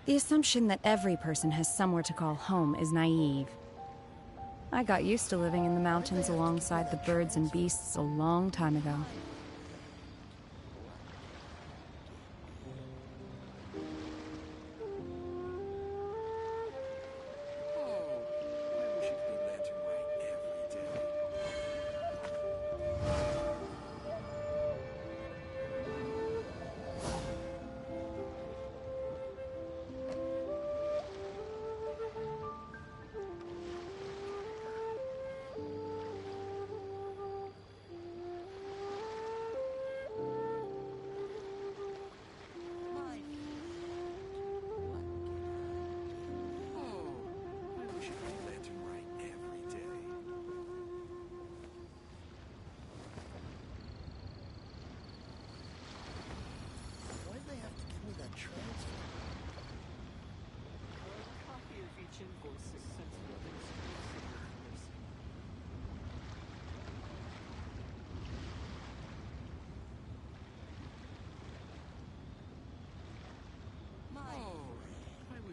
The assumption that every person has somewhere to call home is naive. I got used to living in the mountains alongside the birds and beasts a long time ago.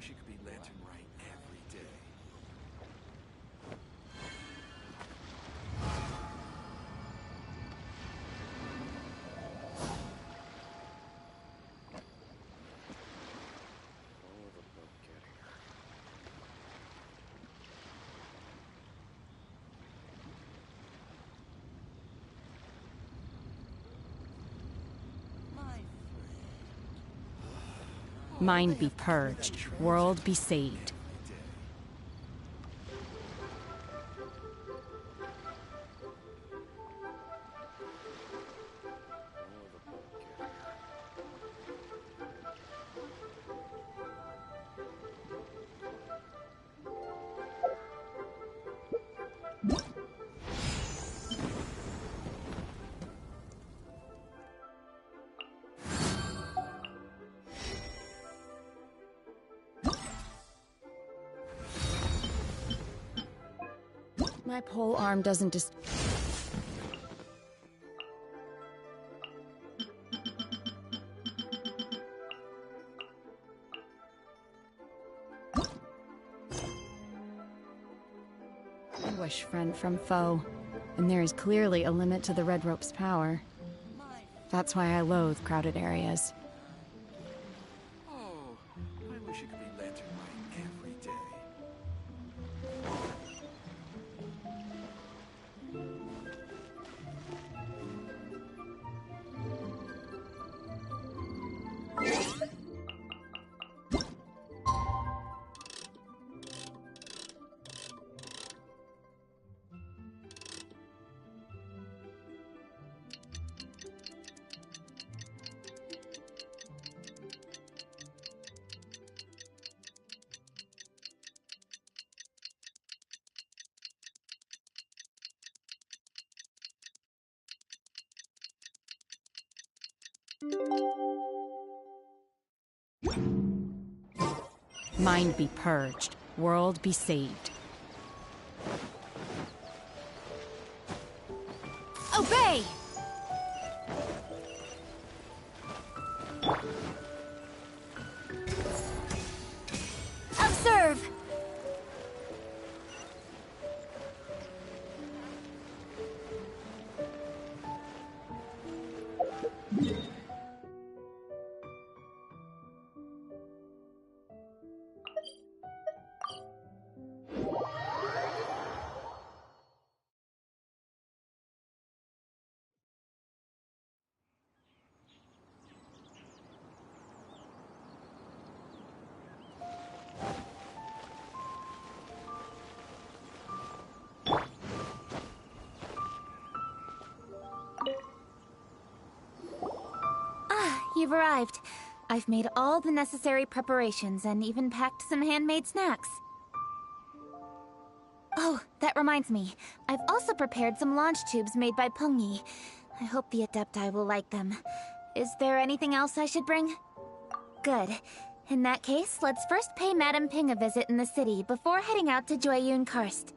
She could be lantern right every day. Mind be purged, world be saved. My pole arm doesn't just... Distinguish friend from foe, and there is clearly a limit to the Red Rope's power. That's why I loathe crowded areas. Oh, I wish it could be lantern right every day. Mind be purged, world be saved. Obey! Observe! You've arrived. I've made all the necessary preparations and even packed some handmade snacks. Oh, that reminds me. I've also prepared some launch tubes made by Pengyi. I hope the Adepti will like them. Is there anything else I should bring? Good. In that case, let's first pay Madame Ping a visit in the city before heading out to Jueyun Karst.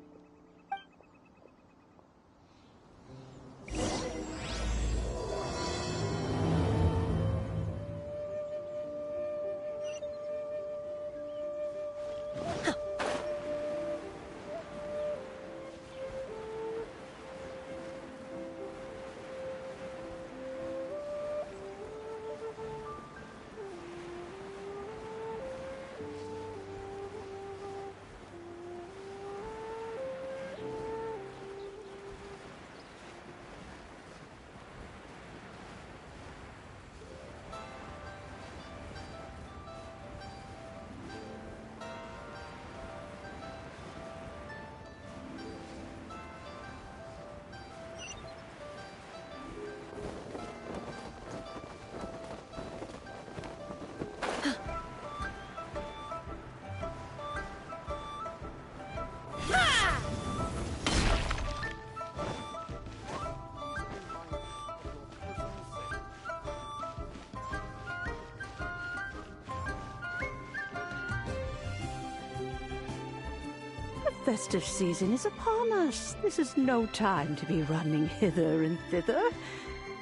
festive season is upon us. This is no time to be running hither and thither.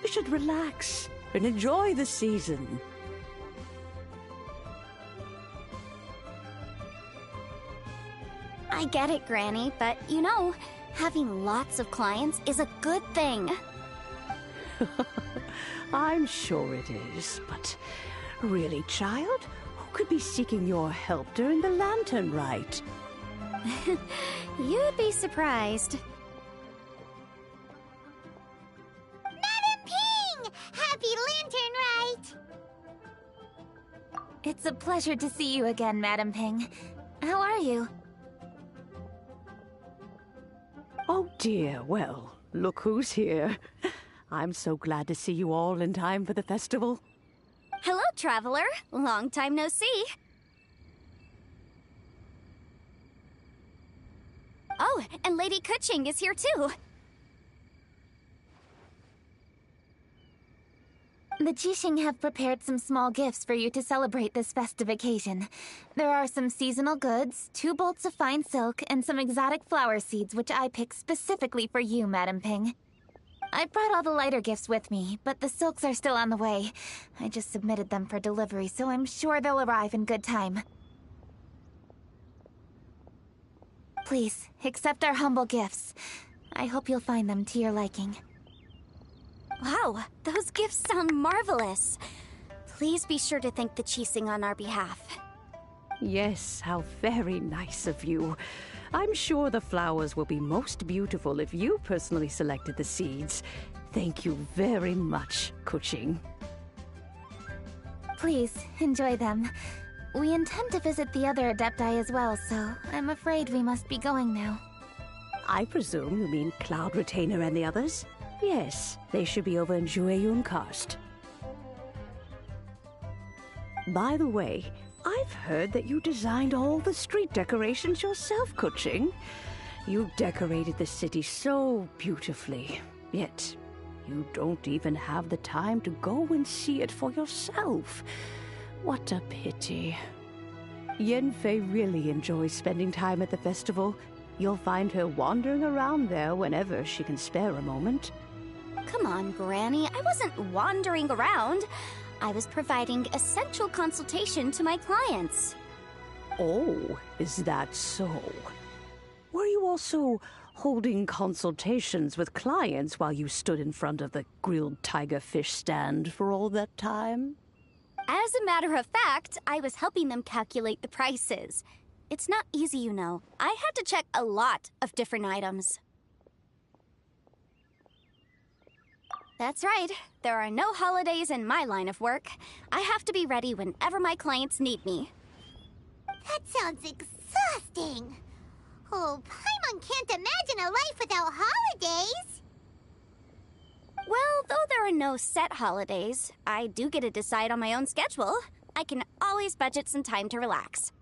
You should relax and enjoy the season. I get it, Granny, but you know, having lots of clients is a good thing. I'm sure it is, but really, child, who could be seeking your help during the lantern rite? You'd be surprised. Madam Ping! Happy Lantern Rite! It's a pleasure to see you again, Madam Ping. How are you? Oh dear, well, look who's here. I'm so glad to see you all in time for the festival. Hello, traveler. Long time no see. Oh, and Lady Kuching is here too. The Jixing have prepared some small gifts for you to celebrate this festive occasion. There are some seasonal goods, 2 bolts of fine silk, and some exotic flower seeds which I picked specifically for you, Madam Ping. I brought all the lighter gifts with me, but the silks are still on the way. I just submitted them for delivery, so I'm sure they'll arrive in good time. Please, accept our humble gifts. I hope you'll find them to your liking. Wow, those gifts sound marvelous. Please be sure to thank the Jixing on our behalf. Yes, how very nice of you. I'm sure the flowers will be most beautiful if you personally selected the seeds. Thank you very much, Kuching. Please, enjoy them. We intend to visit the other Adepti as well, so I'm afraid we must be going now. I presume you mean Cloud Retainer and the others? Yes, they should be over in Jueyun Karst. By the way, I've heard that you designed all the street decorations yourself, Kuching. You decorated the city so beautifully, yet you don't even have the time to go and see it for yourself. What a pity. Yanfei really enjoys spending time at the festival. You'll find her wandering around there whenever she can spare a moment. Come on, Granny. I wasn't wandering around. I was providing essential consultation to my clients. Oh, is that so? Were you also holding consultations with clients while you stood in front of the grilled tiger fish stand for all that time? As a matter of fact, I was helping them calculate the prices. It's not easy, you know. I had to check a lot of different items. That's right. There are no holidays in my line of work. I have to be ready whenever my clients need me. That sounds exhausting. Oh, Paimon can't imagine a life without holidays. Well, though there are no set holidays, I do get to decide on my own schedule. I can always budget some time to relax.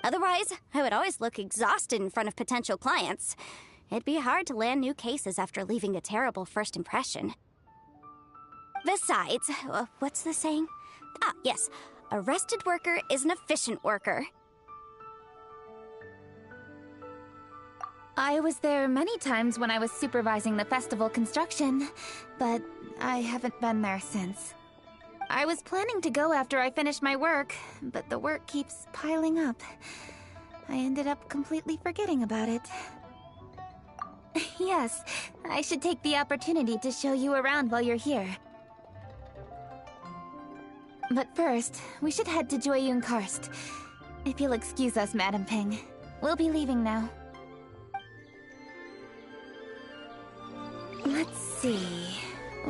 Otherwise, I would always look exhausted in front of potential clients. It'd be hard to land new cases after leaving a terrible first impression. Besides, what's the saying? Ah, yes. A rested worker is an efficient worker. I was there many times when I was supervising the festival construction, but I haven't been there since. I was planning to go after I finished my work, but the work keeps piling up. I ended up completely forgetting about it. Yes, I should take the opportunity to show you around while you're here. But first, we should head to Jueyun Karst. If you'll excuse us, Madam Ping. We'll be leaving now. Let's see...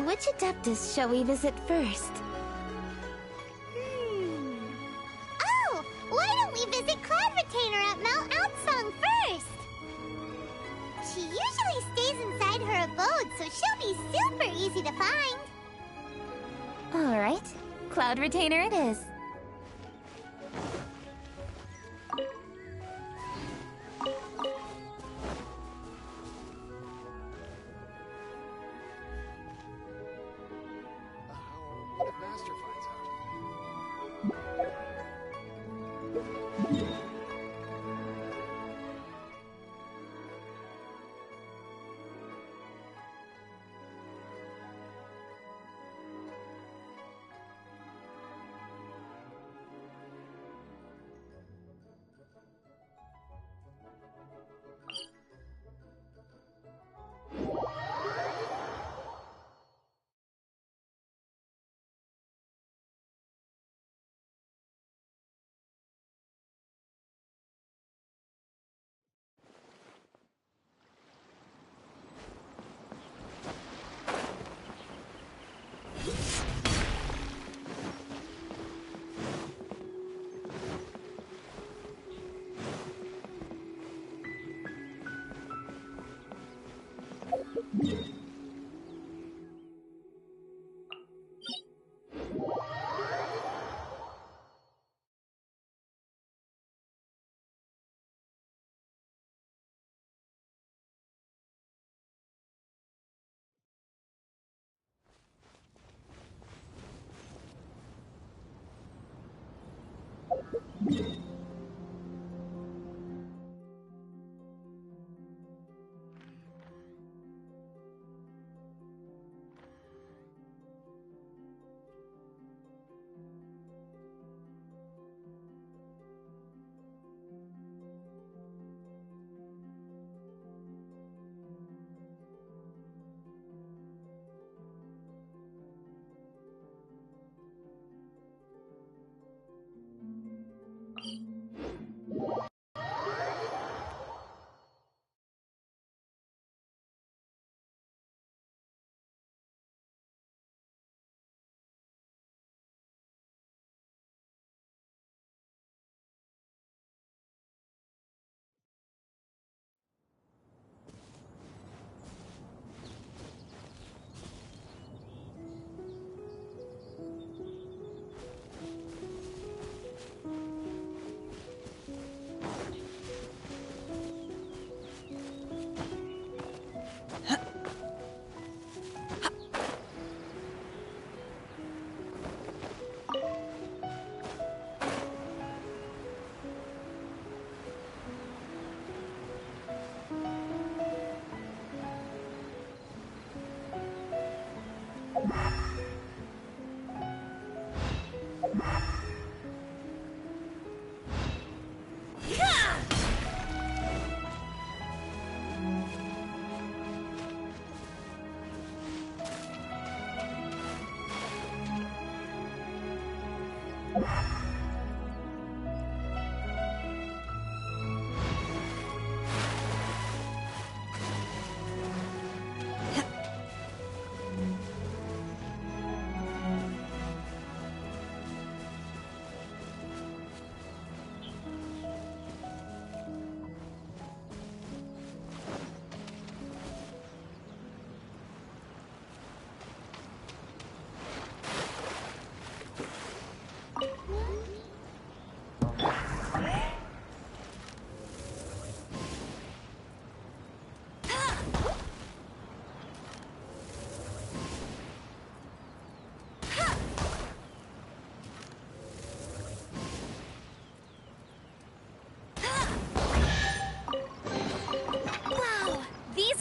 which Adeptus shall we visit first? Oh! Why don't we visit Cloud Retainer at Mount Outsong first? She usually stays inside her abode, so she'll be super easy to find. Alright. Cloud Retainer it is. What if Master finds out?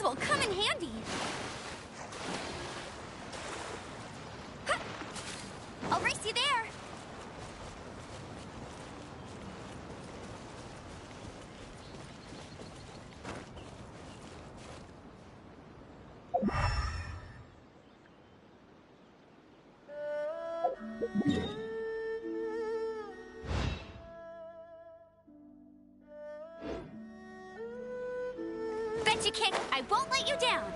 Will come in handy. I'll race you there. Bet you can't. I won't let you down.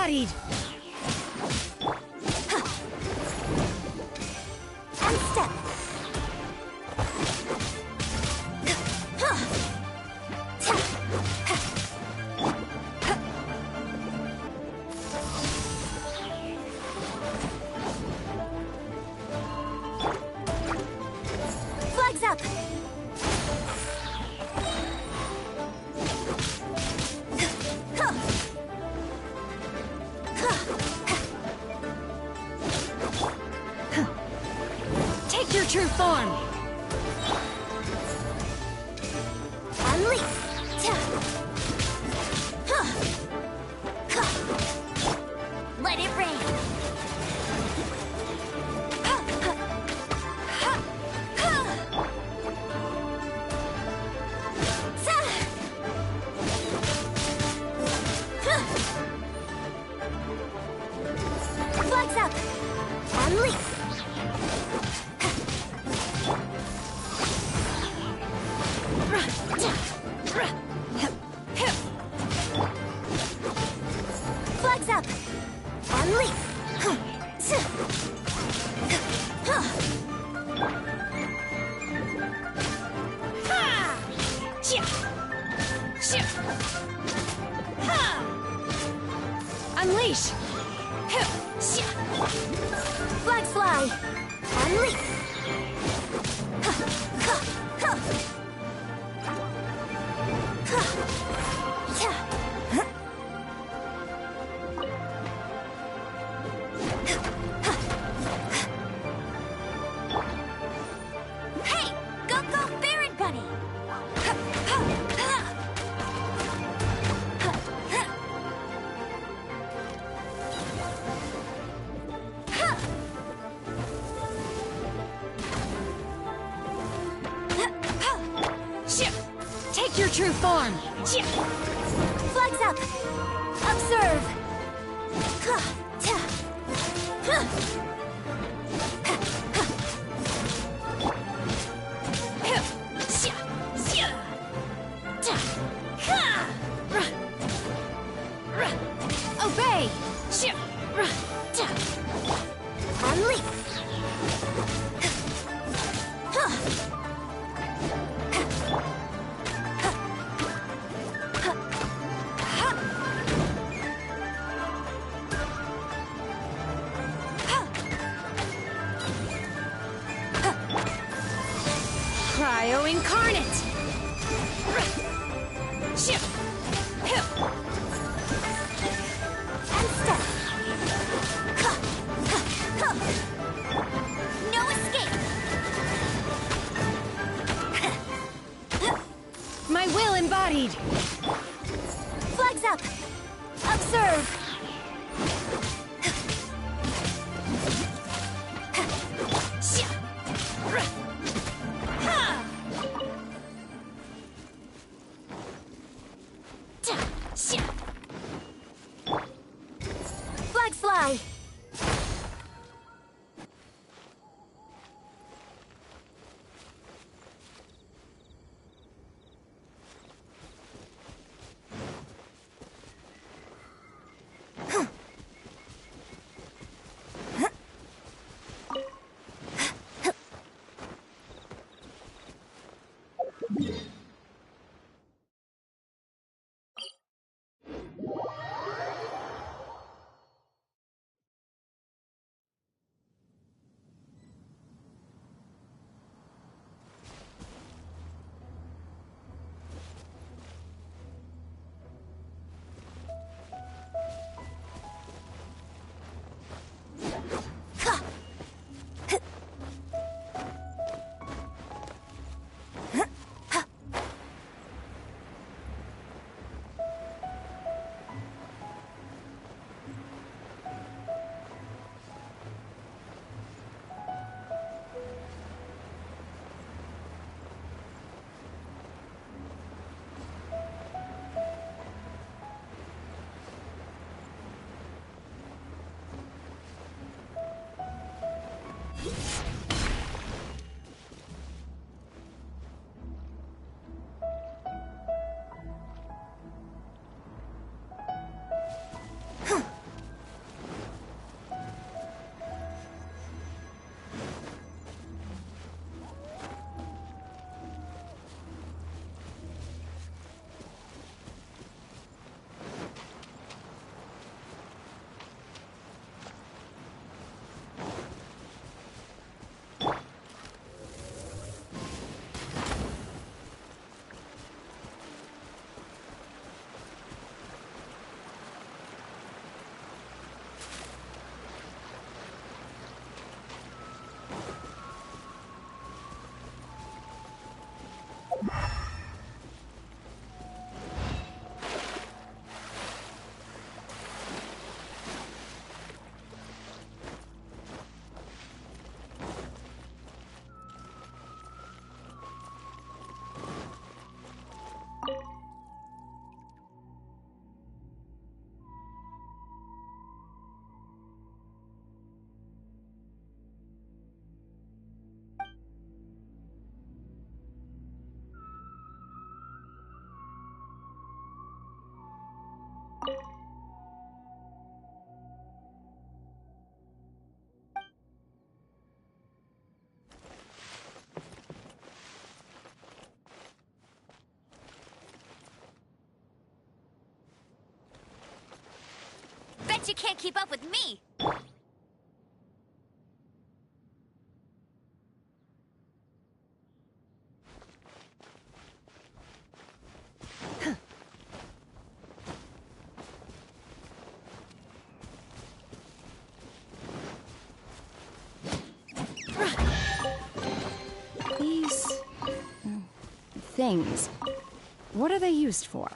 embodied! And step. Flags up. Take your true form! Unleash. Let it rain. Flags up. Unleash. Flags up. Unleash. Unleash! Flags fly. Unleash. Hey, go, Baron Bunny! Take your true form! Flags up! Observe! Obey! Unleash! Cryo incarnate! And step! No escape! My will embodied! Flags up! Observe! Flags fly! Bet you can't keep up with me! These... things... what are they used for?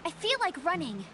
I feel like running.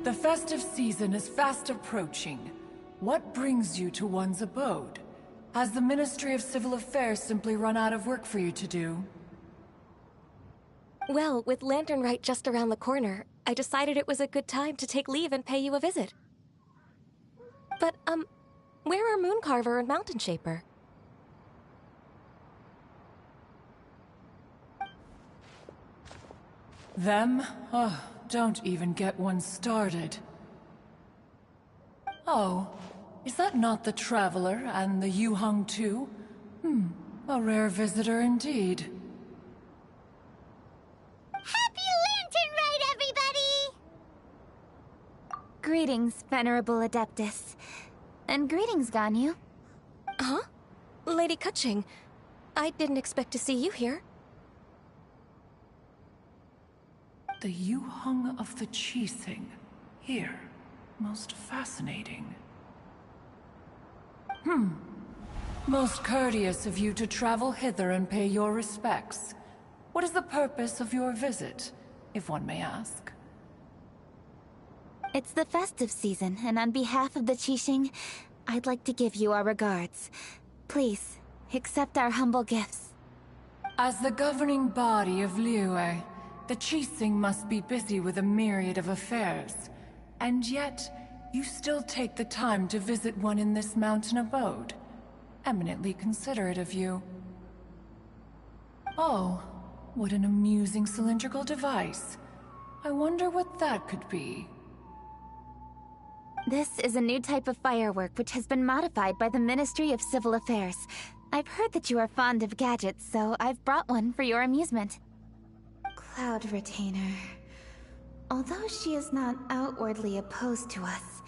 The festive season is fast approaching. What brings you to one's abode? Has the Ministry of Civil Affairs simply run out of work for you to do? Well, with Lantern Rite just around the corner, I decided it was a good time to take leave and pay you a visit. But, where are Mooncarver and Mountain Shaper? Them? Oh, don't even get one started. Oh, is that not the Traveler and the Yuheng too? A rare visitor indeed. Happy Lantern Rite, everybody! Greetings, Venerable Adeptus. And greetings, Ganyu. Huh? Lady Keqing, I didn't expect to see you here. The Yuheng of the Qixing. Here. Most fascinating. Most courteous of you to travel hither and pay your respects. What is the purpose of your visit, if one may ask? It's the festive season, and on behalf of the Qixing, I'd like to give you our regards. Please, accept our humble gifts. As the governing body of Liyue, the Qixing must be busy with a myriad of affairs. And yet, you still take the time to visit one in this mountain abode. Eminently considerate of you. Oh, what an amusing cylindrical device. I wonder what that could be. This is a new type of firework which has been modified by the Ministry of Civil Affairs. I've heard that you are fond of gadgets, so I've brought one for your amusement. Cloud Retainer. Although she is not outwardly opposed to us,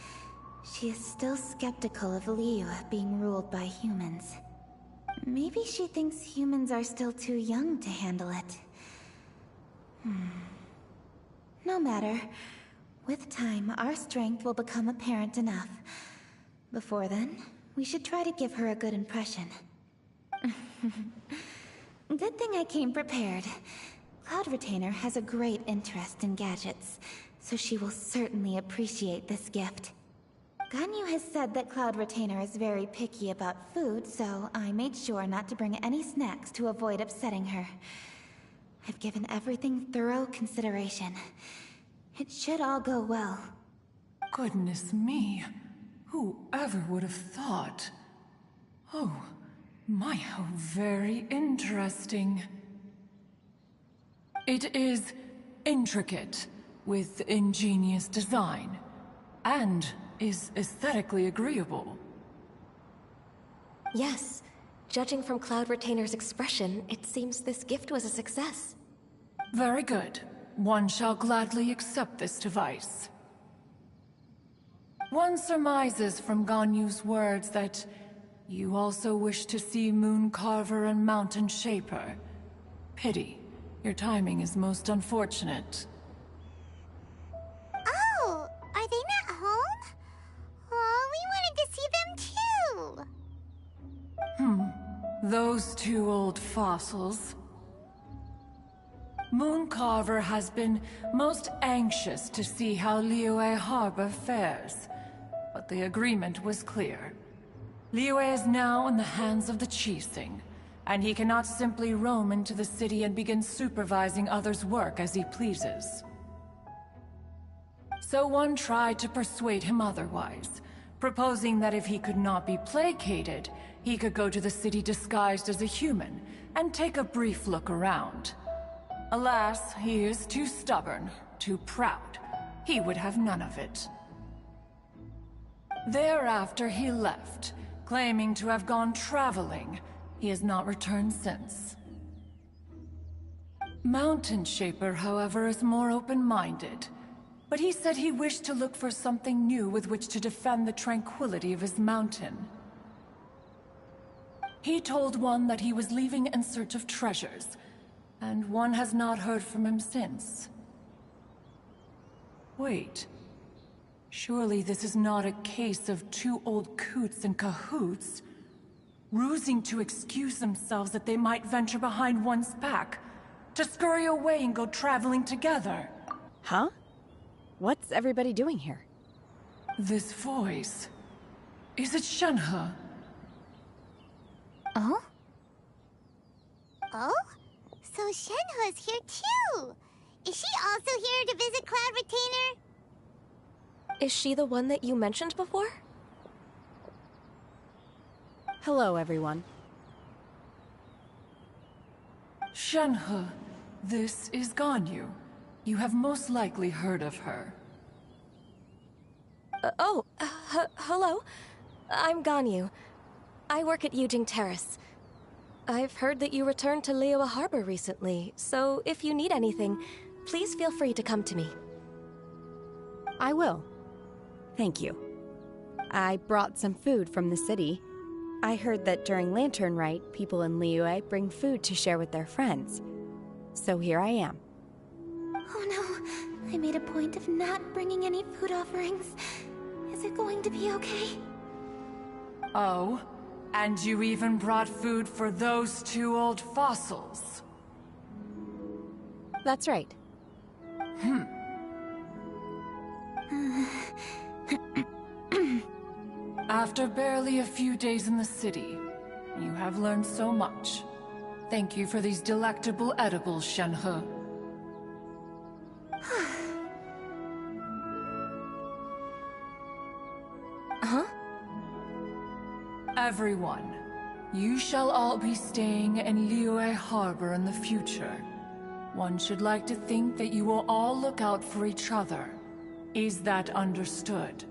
she is still skeptical of Liyue being ruled by humans. Maybe she thinks humans are still too young to handle it. No matter. With time, our strength will become apparent enough. Before then, we should try to give her a good impression. Good thing I came prepared. Cloud Retainer has a great interest in gadgets, so she will certainly appreciate this gift. Ganyu has said that Cloud Retainer is very picky about food, so I made sure not to bring any snacks to avoid upsetting her. I've given everything thorough consideration. It should all go well. Goodness me. Whoever would have thought? Oh, my, how very interesting. It is intricate, with ingenious design, and is aesthetically agreeable. Yes. Judging from Cloud Retainer's expression, it seems this gift was a success. Very good. One shall gladly accept this device. One surmises from Ganyu's words that you also wish to see Mooncarver and Mountain Shaper. Pity. Your timing is most unfortunate. Oh, are they not home? Oh, we wanted to see them too! Those two old fossils. Mooncarver has been most anxious to see how Liyue Harbor fares, but the agreement was clear. Liyue is now in the hands of the Qixing, and he cannot simply roam into the city and begin supervising others' work as he pleases. So one tried to persuade him otherwise, proposing that if he could not be placated, he could go to the city disguised as a human and take a brief look around. Alas, he is too stubborn, too proud. He would have none of it. Thereafter he left, claiming to have gone traveling. He has not returned since. Mountain Shaper, however, is more open-minded. but he said he wished to look for something new with which to defend the tranquility of his mountain. He told one that he was leaving in search of treasures, and one has not heard from him since. Wait. Surely this is not a case of two old coots in cahoots, rusing to excuse themselves that they might venture behind one's back, to scurry away and go traveling together. Huh? What's everybody doing here? This voice... is it Shenhe? Oh? Oh? So Shenhe's here too! Is she also here to visit Cloud Retainer? Is she the one that you mentioned before? Hello, everyone. Shenhe, this is Ganyu. You have most likely heard of her. Hello. I'm Ganyu. I work at Yujing Terrace. I've heard that you returned to Liyue Harbor recently, so if you need anything, please feel free to come to me. I will. Thank you. I brought some food from the city. I heard that during Lantern Rite, people in Liyue bring food to share with their friends. So here I am. Oh no, I made a point of not bringing any food offerings. Is it going to be okay? Oh? And you even brought food for those two old fossils? That's right. After barely a few days in the city, you have learned so much. Thank you for these delectable edibles, Shenhe. Huh? Everyone, you shall all be staying in Liyue Harbor in the future. One should like to think that you will all look out for each other. Is that understood?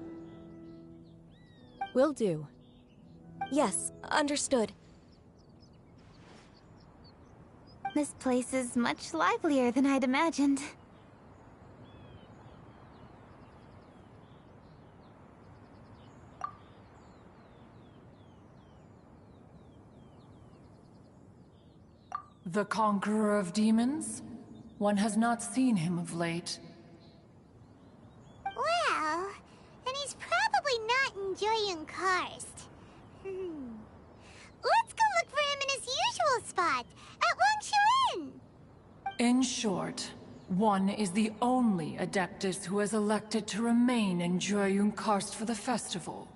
Will do. Yes, understood. This place is much livelier than I'd imagined. The Conqueror of Demons? One has not seen him of late. Well, then he's probably not enjoying Karst. Let's go look for him in his usual spot, at Wangshu Inn! In short, one is the only Adeptus who has elected to remain in Jueyun Karst for the festival.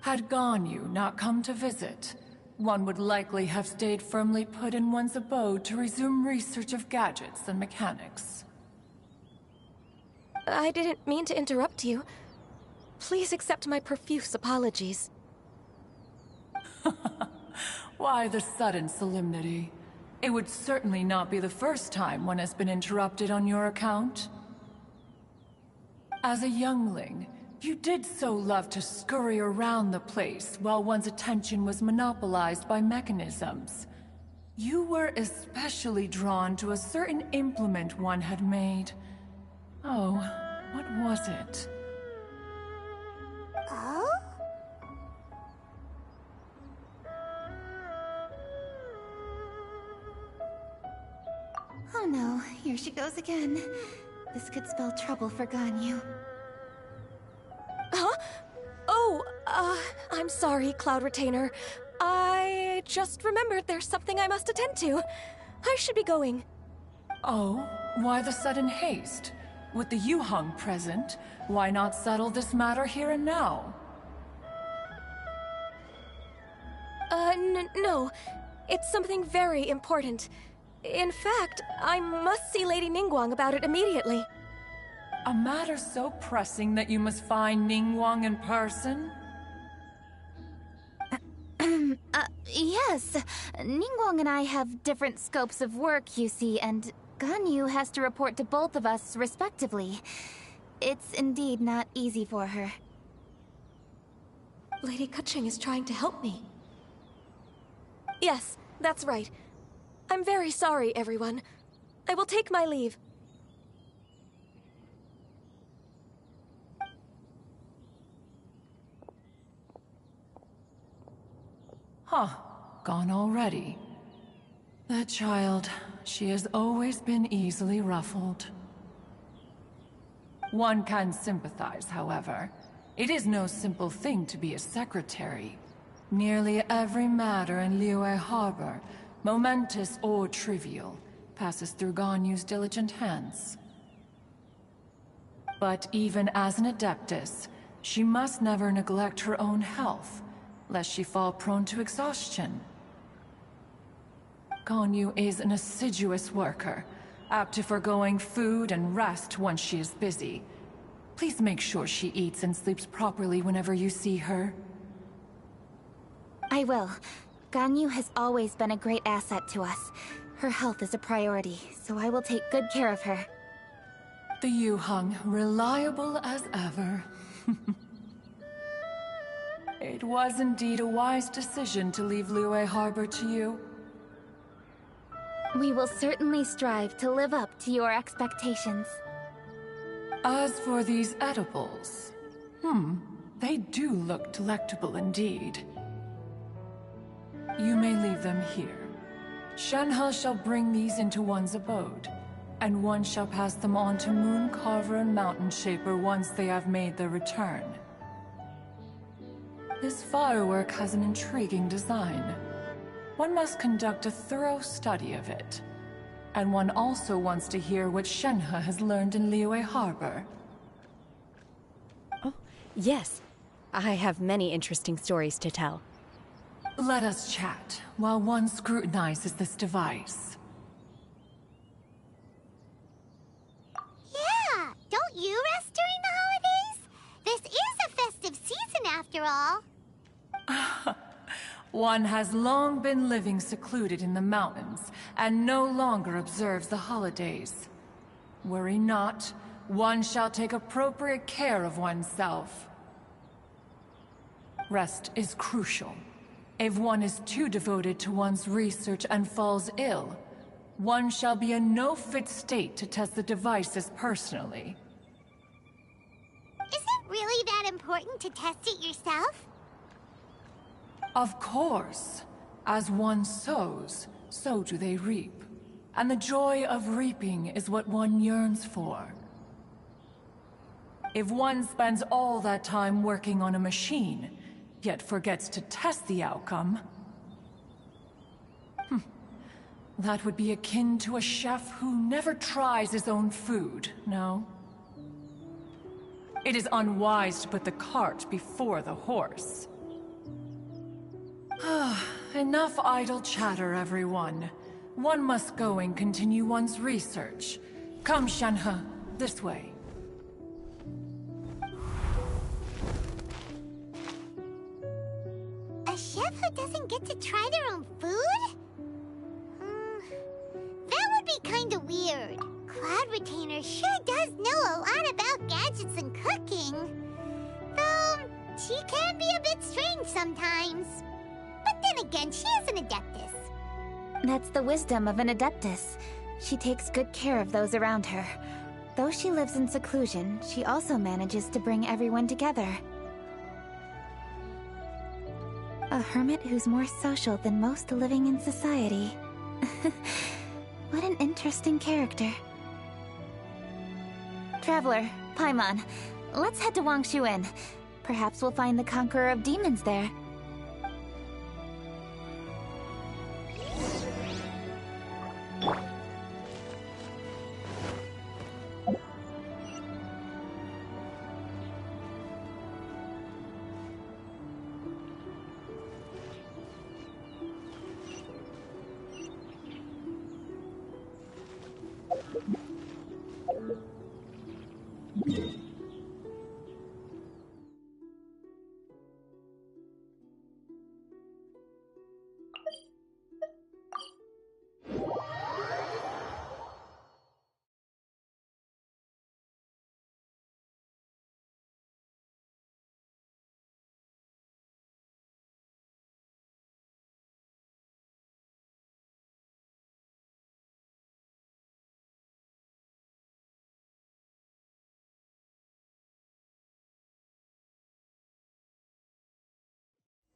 Had Ganyu not come to visit, one would likely have stayed firmly put in one's abode to resume research of gadgets and mechanics. I didn't mean to interrupt you. Please accept my profuse apologies. Why the sudden solemnity? It would certainly not be the first time one has been interrupted on your account. As a youngling, you did so love to scurry around the place while one's attention was monopolized by mechanisms. You were especially drawn to a certain implement one had made. Oh, what was it? Oh? Oh no, here she goes again. This could spell trouble for Ganyu. Huh? Oh, I'm sorry, Cloud Retainer. I just remembered there's something I must attend to. I should be going. Oh, why the sudden haste? With the Yuheng present, why not settle this matter here and now? No. It's something very important. In fact, I must see Lady Ningguang about it immediately. A matter so pressing that you must find Ningguang in person? Yes. Ningguang and I have different scopes of work, you see, and Ganyu has to report to both of us respectively. It's indeed not easy for her. Lady Keqing is trying to help me. Yes, that's right. I'm very sorry, everyone. I will take my leave. Huh, gone already. That child, she has always been easily ruffled. One can sympathize, however. It is no simple thing to be a secretary. Nearly every matter in Liyue Harbor, momentous or trivial, passes through Ganyu's diligent hands. But even as an adeptus, she must never neglect her own health, lest she fall prone to exhaustion. Ganyu is an assiduous worker, apt to foregoing food and rest once she is busy. Please make sure she eats and sleeps properly whenever you see her. I will. Ganyu has always been a great asset to us. Her health is a priority, so I will take good care of her. The Yuheng, reliable as ever. It was indeed a wise decision to leave Liyue Harbor to you. We will certainly strive to live up to your expectations. As for these edibles, they do look delectable indeed. You may leave them here. Shenhe shall bring these into one's abode, and one shall pass them on to Moon Carver and Mountain Shaper once they have made their return. This firework has an intriguing design. One must conduct a thorough study of it. And one also wants to hear what Shenhe has learned in Liyue Harbor. Oh, yes. I have many interesting stories to tell. Let us chat while one scrutinizes this device. Yeah, don't you rest during the holidays? This is a festive season after all. One has long been living secluded in the mountains, and no longer observes the holidays. Worry not, one shall take appropriate care of oneself. Rest is crucial. If one is too devoted to one's research and falls ill, one shall be in no fit state to test the devices personally. Is it really that important to test it yourself? Of course. As one sows, so do they reap. And the joy of reaping is what one yearns for. If one spends all that time working on a machine, yet forgets to test the outcome, that would be akin to a chef who never tries his own food, no? It is unwise to put the cart before the horse. Enough idle chatter, everyone. One must go and continue one's research. Come, Shenhe, this way. A chef who doesn't get to try their own food? That would be kinda weird. Cloud Retainer sure does know a lot about gadgets and cooking. Though, she can be a bit strange sometimes. But then again, she is an adeptus. That's the wisdom of an adeptus. She takes good care of those around her. Though she lives in seclusion, she also manages to bring everyone together. A hermit who's more social than most living in society. What an interesting character. Traveler, Paimon, let's head to Wangshu Inn. Perhaps we'll find the Conqueror of Demons there.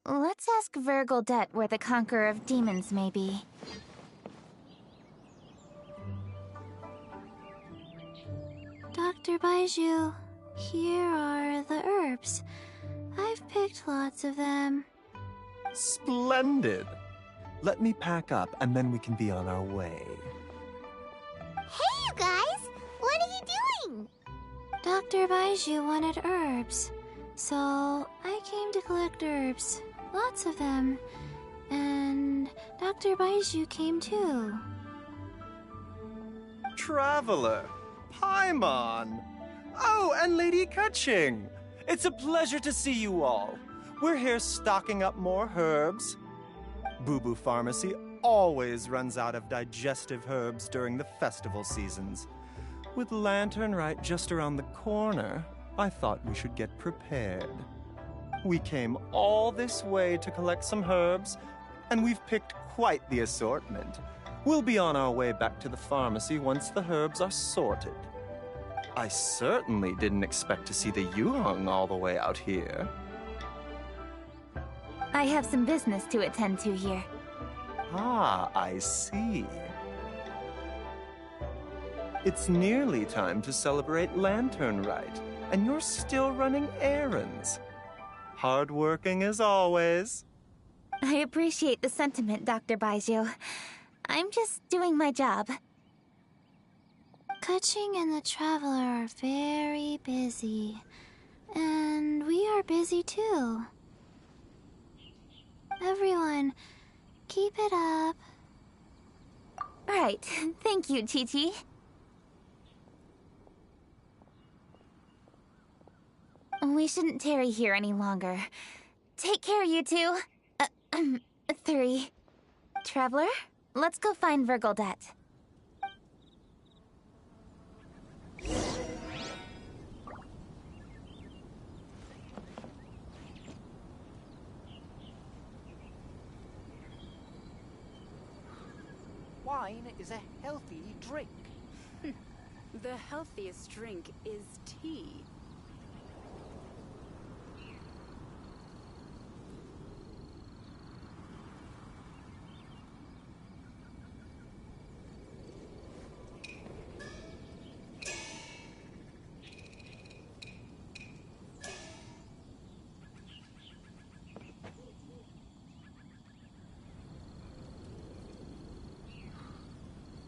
Let's ask Vergildet where the Conqueror of Demons may be. Dr. Baiju, here are the herbs. I've picked lots of them. Splendid! Let me pack up and then we can be on our way. Hey, you guys! What are you doing? Dr. Baiju wanted herbs, so I came to collect herbs. Lots of them. And Dr. Baiju came too. Traveler! Paimon! Oh, and Lady Kutching! It's a pleasure to see you all. We're here stocking up more herbs. Boo Boo Pharmacy always runs out of digestive herbs during the festival seasons. With Lantern right just around the corner, I thought we should get prepared. We came all this way to collect some herbs, and we've picked quite the assortment. We'll be on our way back to the pharmacy once the herbs are sorted. I certainly didn't expect to see the Yuheng all the way out here. I have some business to attend to here. Ah, I see. It's nearly time to celebrate Lantern Rite, and you're still running errands. Hardworking as always. I appreciate the sentiment, Dr. Baiju. I'm just doing my job. Kutching and the Traveler are very busy. And we are busy too. Everyone, keep it up. Right. Thank you, Chi-Chi. We shouldn't tarry here any longer. Take care, you two. 3. Traveler, let's go find Vergildet. Wine is a healthy drink. The healthiest drink is tea.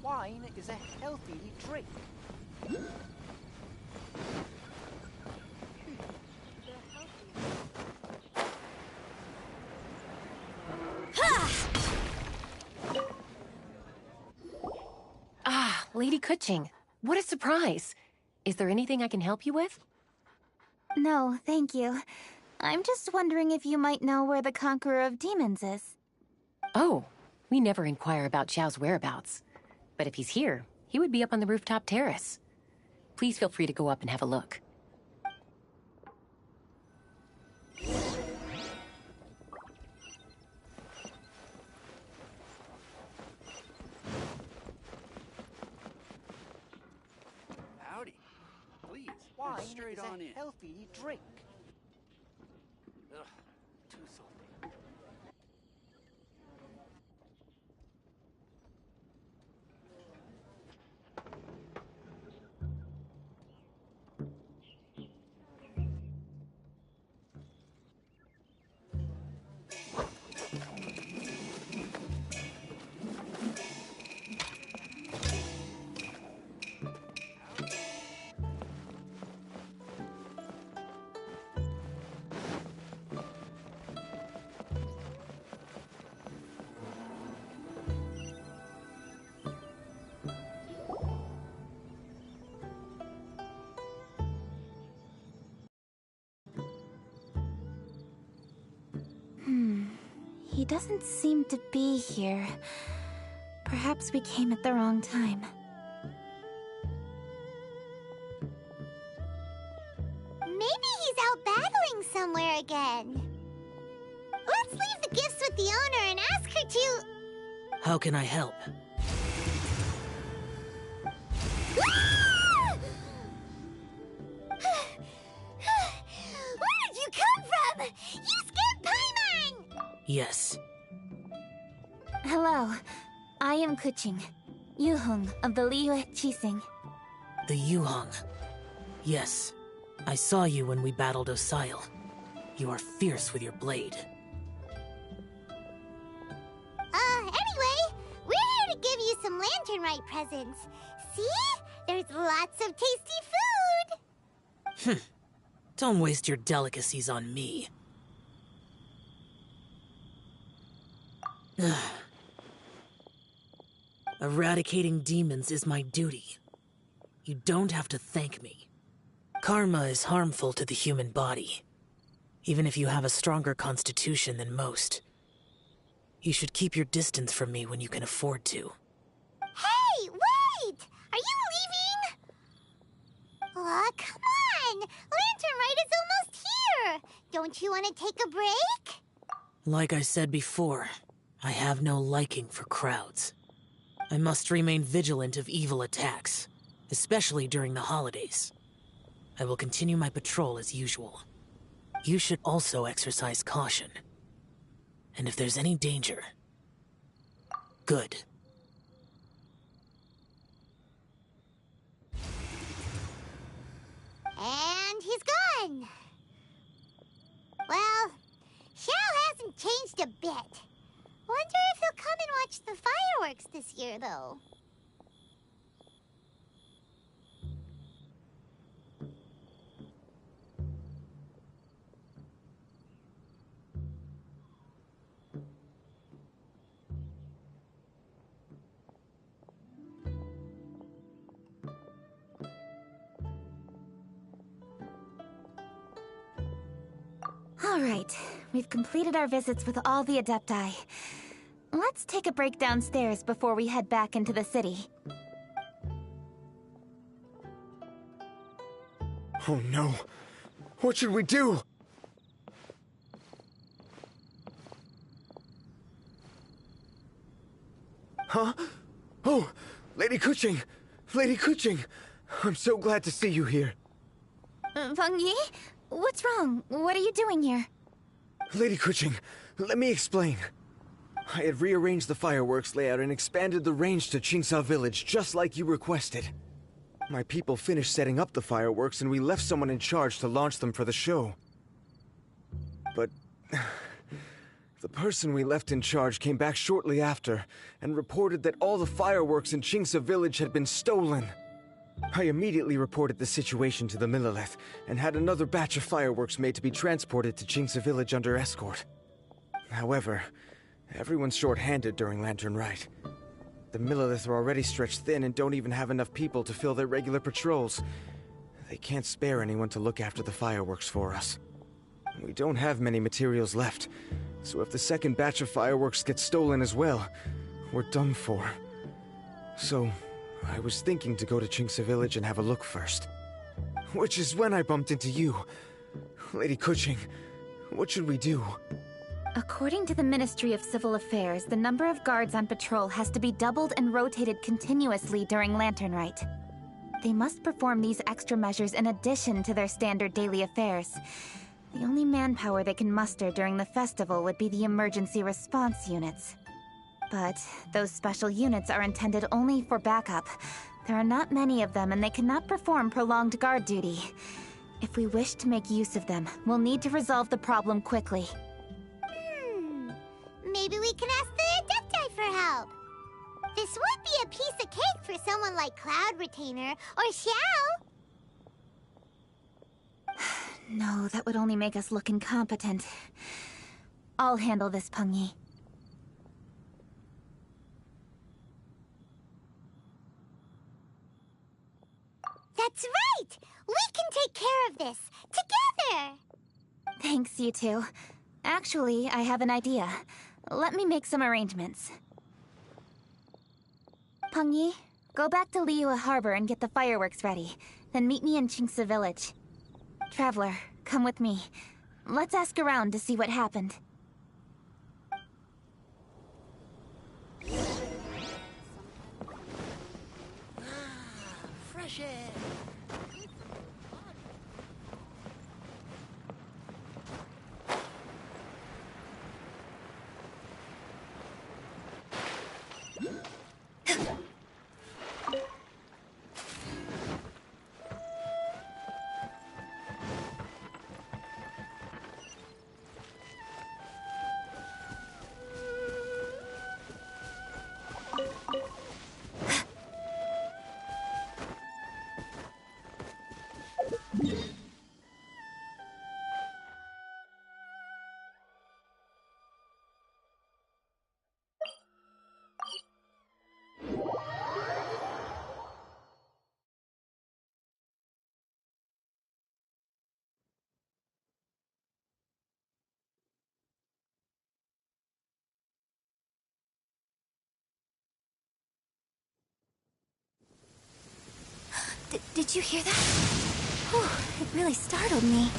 Wine is a healthy drink. Ah, Lady Kutching. What a surprise. Is there anything I can help you with? No, thank you. I'm just wondering if you might know where the Conqueror of Demons is. Oh, we never inquire about Xiao's whereabouts. But if he's here, he would be up on the rooftop terrace. Please feel free to go up and have a look. Howdy. Please, wine straight on in. Healthy drink. Ugh, too salty. He doesn't seem to be here. Perhaps we came at the wrong time. Maybe he's out battling somewhere again. Let's leave the gifts with the owner and ask her to... How can I help? Where did you come from? You scared Paimon! Yes. Hello. I am Kuching, Yuhung of the Liyue Chising. The Yuhung. Yes. I saw you when we battled Osile. You are fierce with your blade. Anyway, we're here to give you some Lantern Rite presents. See? There's lots of tasty food! Don't waste your delicacies on me. Eradicating demons is my duty. You don't have to thank me. Karma is harmful to the human body, even if you have a stronger constitution than most. You should keep your distance from me when you can afford to. Hey, wait! Are you leaving? Aw, come on! Lantern Rite is almost here! Don't you want to take a break? Like I said before, I have no liking for crowds. I must remain vigilant of evil attacks, especially during the holidays. I will continue my patrol as usual. You should also exercise caution. And if there's any danger, good. And he's gone. Well, Xiao hasn't changed a bit. Wonder if he'll come and watch the fireworks this year, though. Alright, we've completed our visits with all the Adepti. Let's take a break downstairs before we head back into the city. Oh no. What should we do? Huh? Oh, Lady Kuching! Lady Kuching! I'm so glad to see you here. Feng Yi? What's wrong? What are you doing here? Lady Kuching, let me explain. I had rearranged the fireworks layout and expanded the range to Qingsa Village, just like you requested. My people finished setting up the fireworks and we left someone in charge to launch them for the show. But the person we left in charge came back shortly after and reported that all the fireworks in Qingsa Village had been stolen. I immediately reported the situation to the Millelith and had another batch of fireworks made to be transported to Qingsa Village under escort. However, everyone's short-handed during Lantern Rite. The Millelith are already stretched thin and don't even have enough people to fill their regular patrols. They can't spare anyone to look after the fireworks for us. We don't have many materials left, so if the second batch of fireworks gets stolen as well, we're done for. So, I was thinking to go to Qingsa Village and have a look first. Which is when I bumped into you. Lady Kuching, what should we do? According to the Ministry of Civil Affairs, the number of guards on patrol has to be doubled and rotated continuously during Lantern Rite. They must perform these extra measures in addition to their standard daily affairs. The only manpower they can muster during the festival would be the emergency response units. But those special units are intended only for backup. There are not many of them, and they cannot perform prolonged guard duty. If we wish to make use of them, we'll need to resolve the problem quickly. Maybe we can ask the Adepti for help. This would be a piece of cake for someone like Cloud Retainer or Xiao. No, that would only make us look incompetent. I'll handle this, Peng Yi. That's right! We can take care of this, together! Thanks, you two. Actually, I have an idea. Let me make some arrangements. Peng Yi, go back to Liyue Harbor and get the fireworks ready. Then meet me in Qingsa Village. Traveler, come with me. Let's ask around to see what happened. Fresh air. Did you hear that? Whew, it really startled me.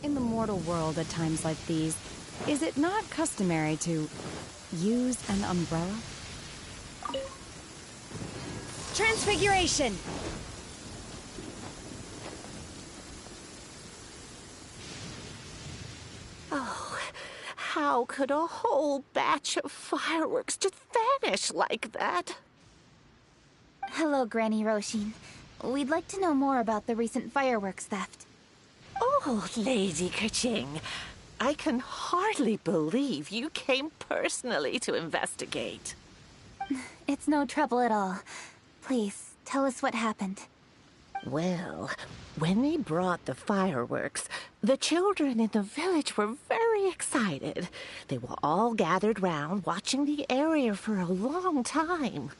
In the mortal world at times like these, is it not customary to use an umbrella? Transfiguration! Oh, how could a whole batch of fireworks just vanish like that? Hello, Granny Roshin. We'd like to know more about the recent fireworks theft. Oh, Lady Kaching, I can hardly believe you came personally to investigate. It's no trouble at all. Please, tell us what happened. Well, when they brought the fireworks, the children in the village were very excited. They were all gathered round, watching the area for a long time.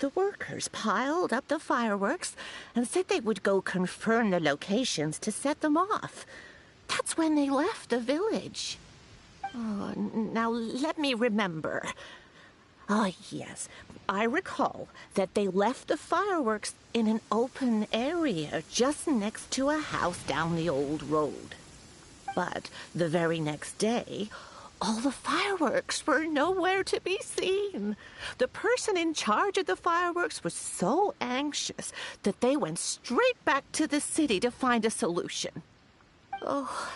The workers piled up the fireworks and said they would go confirm the locations to set them off. That's when they left the village. Oh, now let me remember. Ah, yes. I recall that they left the fireworks in an open area just next to a house down the old road. But the very next day, all the fireworks were nowhere to be seen. The person in charge of the fireworks was so anxious that they went straight back to the city to find a solution. Oh,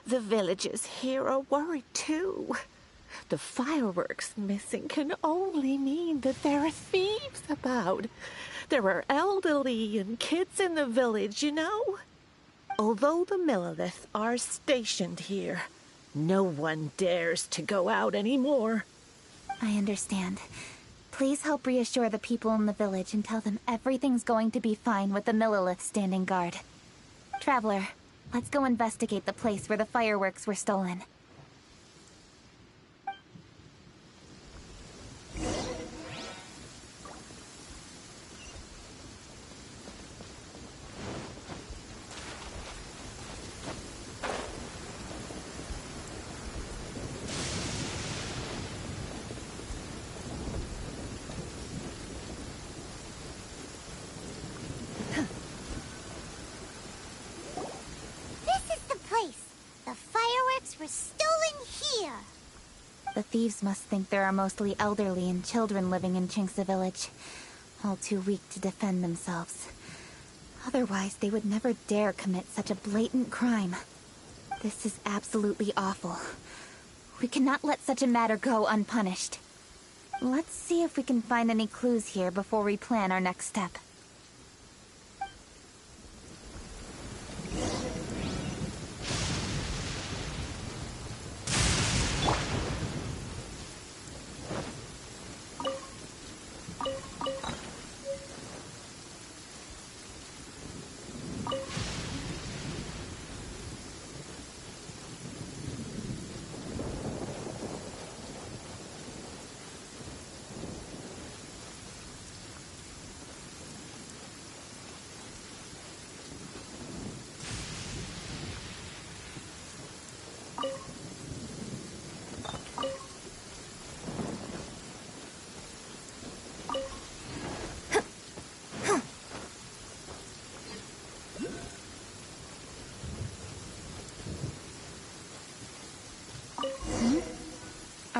the villagers here are worried too. The fireworks missing can only mean that there are thieves about. There are elderly and kids in the village, you know. Although the Millilith are stationed here, no one dares to go out anymore. I understand. Please help reassure the people in the village and tell them everything's going to be fine with the Millilith standing guard. Traveler, let's go investigate the place where the fireworks were stolen. Were stolen here. The thieves must think there are mostly elderly and children living in Chinxa village, all too weak to defend themselves. Otherwise, they would never dare commit such a blatant crime. This is absolutely awful. We cannot let such a matter go unpunished. Let's see if we can find any clues here before we plan our next step.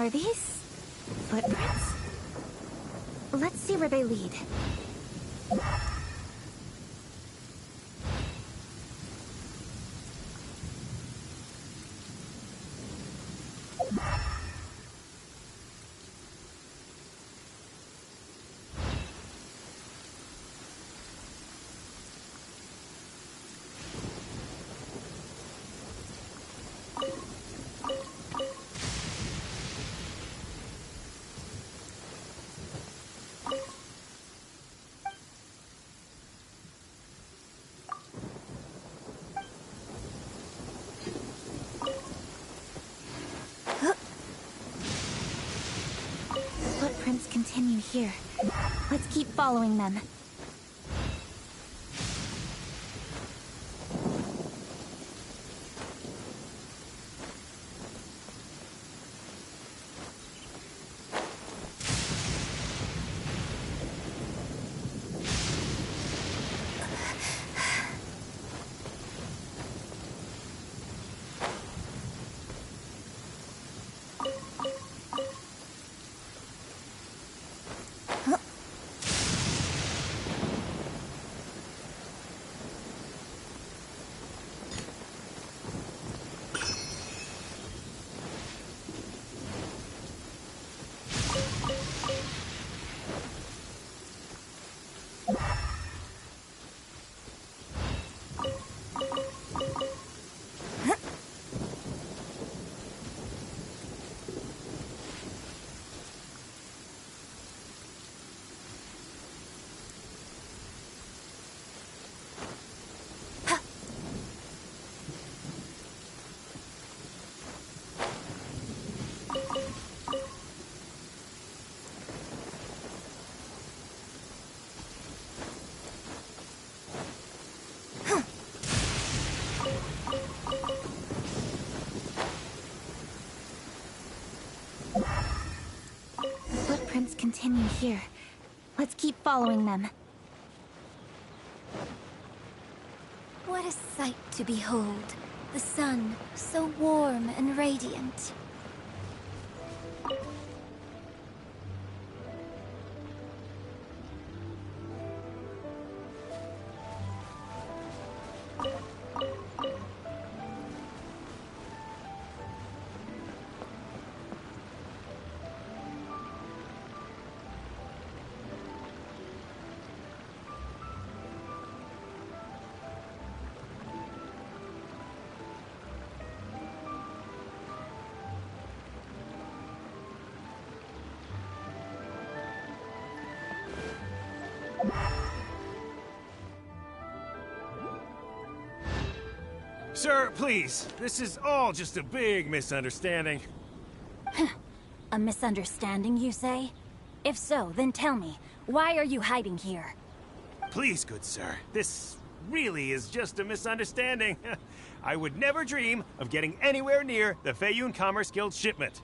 Are these footprints? Let's see where they lead. Footprints continue here. Let's keep following them. Footprints continue here. Let's keep following them. What a sight to behold. The sun, so warm and radiant. Sir, please. This is all just a big misunderstanding. A misunderstanding, you say? If so, then tell me, why are you hiding here? Please, good sir. This really is just a misunderstanding. I would never dream of getting anywhere near the Feiyun Commerce Guild shipment.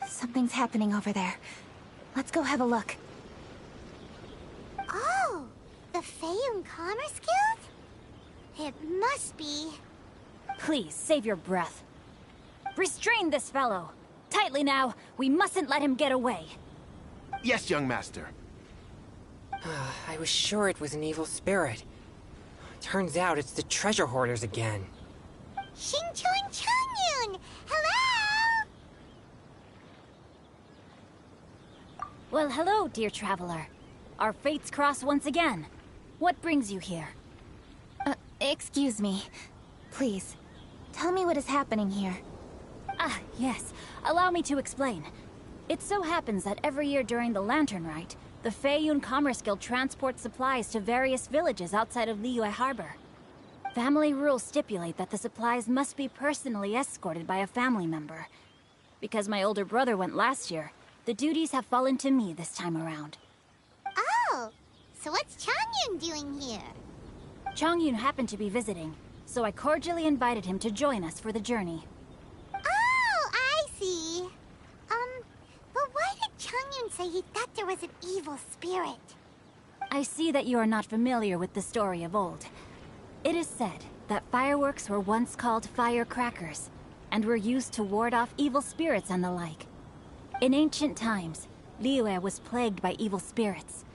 Something's happening over there. Let's go have a look. Oh, the Feiyun Commerce Guild? It must be. Please, save your breath. Restrain this fellow. Tightly now, we mustn't let him get away. Yes, young master. I was sure it was an evil spirit. Turns out it's the treasure hoarders again. Shinchon Changyun! Hello! Well, hello, dear traveler. Our fates cross once again. What brings you here? Excuse me. Please, tell me what is happening here. Ah, yes. Allow me to explain. It so happens that every year during the Lantern Rite, the Feiyun Commerce Guild transports supplies to various villages outside of Liyue Harbor. Family rules stipulate that the supplies must be personally escorted by a family member. Because my older brother went last year, the duties have fallen to me this time around. Oh, so what's Changyun doing here? Changyun happened to be visiting, so I cordially invited him to join us for the journey. Oh, I see. But why did Changyun say he thought there was an evil spirit? I see that you are not familiar with the story of old. It is said, that fireworks were once called firecrackers, and were used to ward off evil spirits and the like. In ancient times, Liyue was plagued by evil spirits.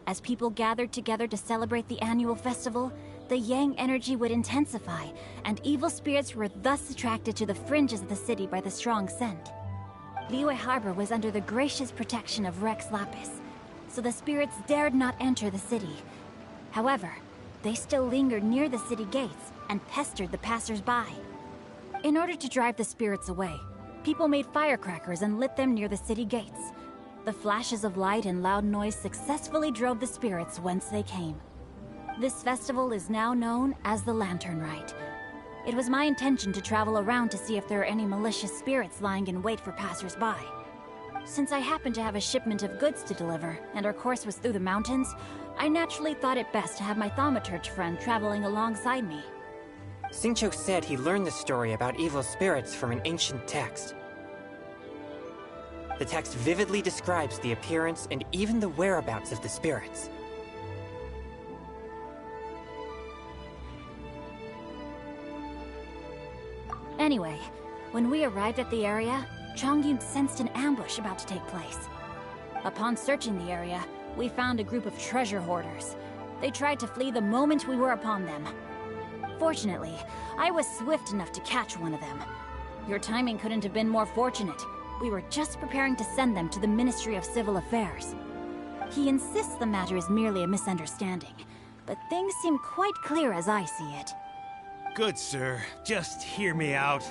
As people gathered together to celebrate the annual festival, the yang energy would intensify, and evil spirits were thus attracted to the fringes of the city by the strong scent. Liyue Harbor was under the gracious protection of Rex Lapis, so the spirits dared not enter the city. However, they still lingered near the city gates and pestered the passers-by. In order to drive the spirits away, people made firecrackers and lit them near the city gates. The flashes of light and loud noise successfully drove the spirits whence they came. This festival is now known as the Lantern Rite. It was my intention to travel around to see if there are any malicious spirits lying in wait for passers-by. Since I happened to have a shipment of goods to deliver, and our course was through the mountains, I naturally thought it best to have my thaumaturge friend traveling alongside me. Xingqiu said he learned the story about evil spirits from an ancient text. The text vividly describes the appearance and even the whereabouts of the spirits. Anyway, when we arrived at the area, Chongyun sensed an ambush about to take place. Upon searching the area, we found a group of treasure hoarders. They tried to flee the moment we were upon them. Fortunately, I was swift enough to catch one of them. Your timing couldn't have been more fortunate. We were just preparing to send them to the Ministry of Civil Affairs. He insists the matter is merely a misunderstanding, but things seem quite clear as I see it. Good sir, just hear me out.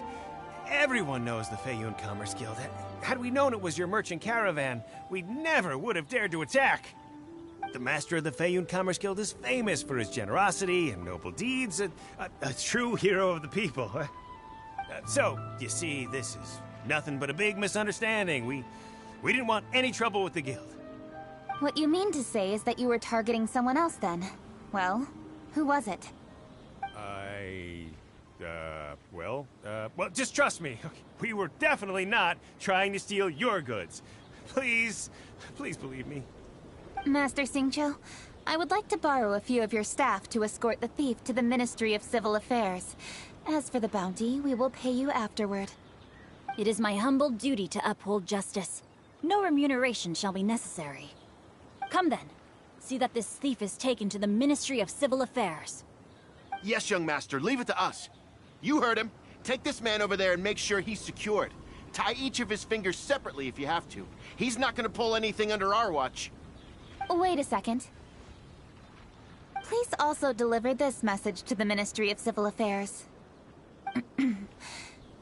Everyone knows the Feiyun Commerce Guild. Had we known it was your merchant caravan, we never would have dared to attack. The master of the Feiyun Commerce Guild is famous for his generosity and noble deeds, a true hero of the people. So, you see, this is nothing but a big misunderstanding. We didn't want any trouble with the guild. What you mean to say is that you were targeting someone else then? Well, who was it? Well, just trust me. We were definitely not trying to steal your goods. Please believe me. Master Xingqiu, I would like to borrow a few of your staff to escort the thief to the Ministry of Civil Affairs. As for the bounty, we will pay you afterward. It is my humble duty to uphold justice. No remuneration shall be necessary. Come then, see that this thief is taken to the Ministry of Civil Affairs. Yes, young master, leave it to us. You heard him. Take this man over there and make sure he's secured. Tie each of his fingers separately if you have to. He's not gonna pull anything under our watch. Wait a second. Please also deliver this message to the Ministry of Civil Affairs.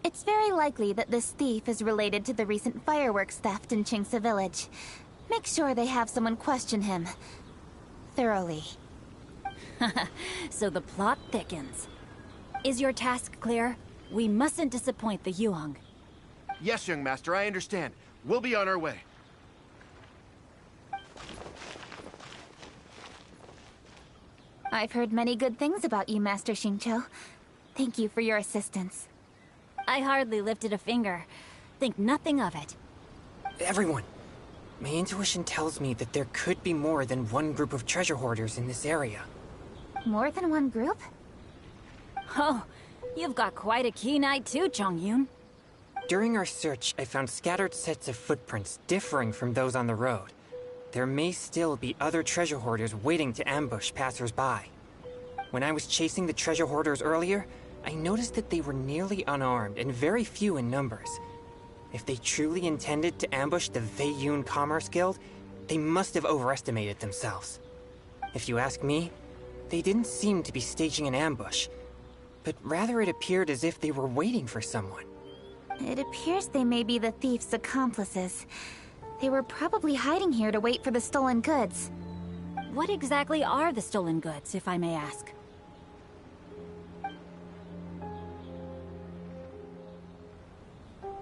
It's very likely that this thief is related to the recent fireworks theft in Qingce Village. Make sure they have someone question him thoroughly. So the plot thickens. Is your task clear? We mustn't disappoint the Yuang. Yes, young master, I understand. We'll be on our way. I've heard many good things about you, Master Xingqiu. Thank you for your assistance. I hardly lifted a finger. Think nothing of it. Everyone, my intuition tells me that there could be more than one group of treasure hoarders in this area. More than one group? Oh, you've got quite a keen eye too, Chongyun. During our search, I found scattered sets of footprints differing from those on the road. There may still be other treasure hoarders waiting to ambush passers-by. When I was chasing the treasure hoarders earlier, I noticed that they were nearly unarmed and very few in numbers. If they truly intended to ambush the Feiyun Commerce Guild, they must have overestimated themselves. If you ask me, they didn't seem to be staging an ambush, but rather it appeared as if they were waiting for someone. It appears they may be the thief's accomplices. They were probably hiding here to wait for the stolen goods. What exactly are the stolen goods, if I may ask?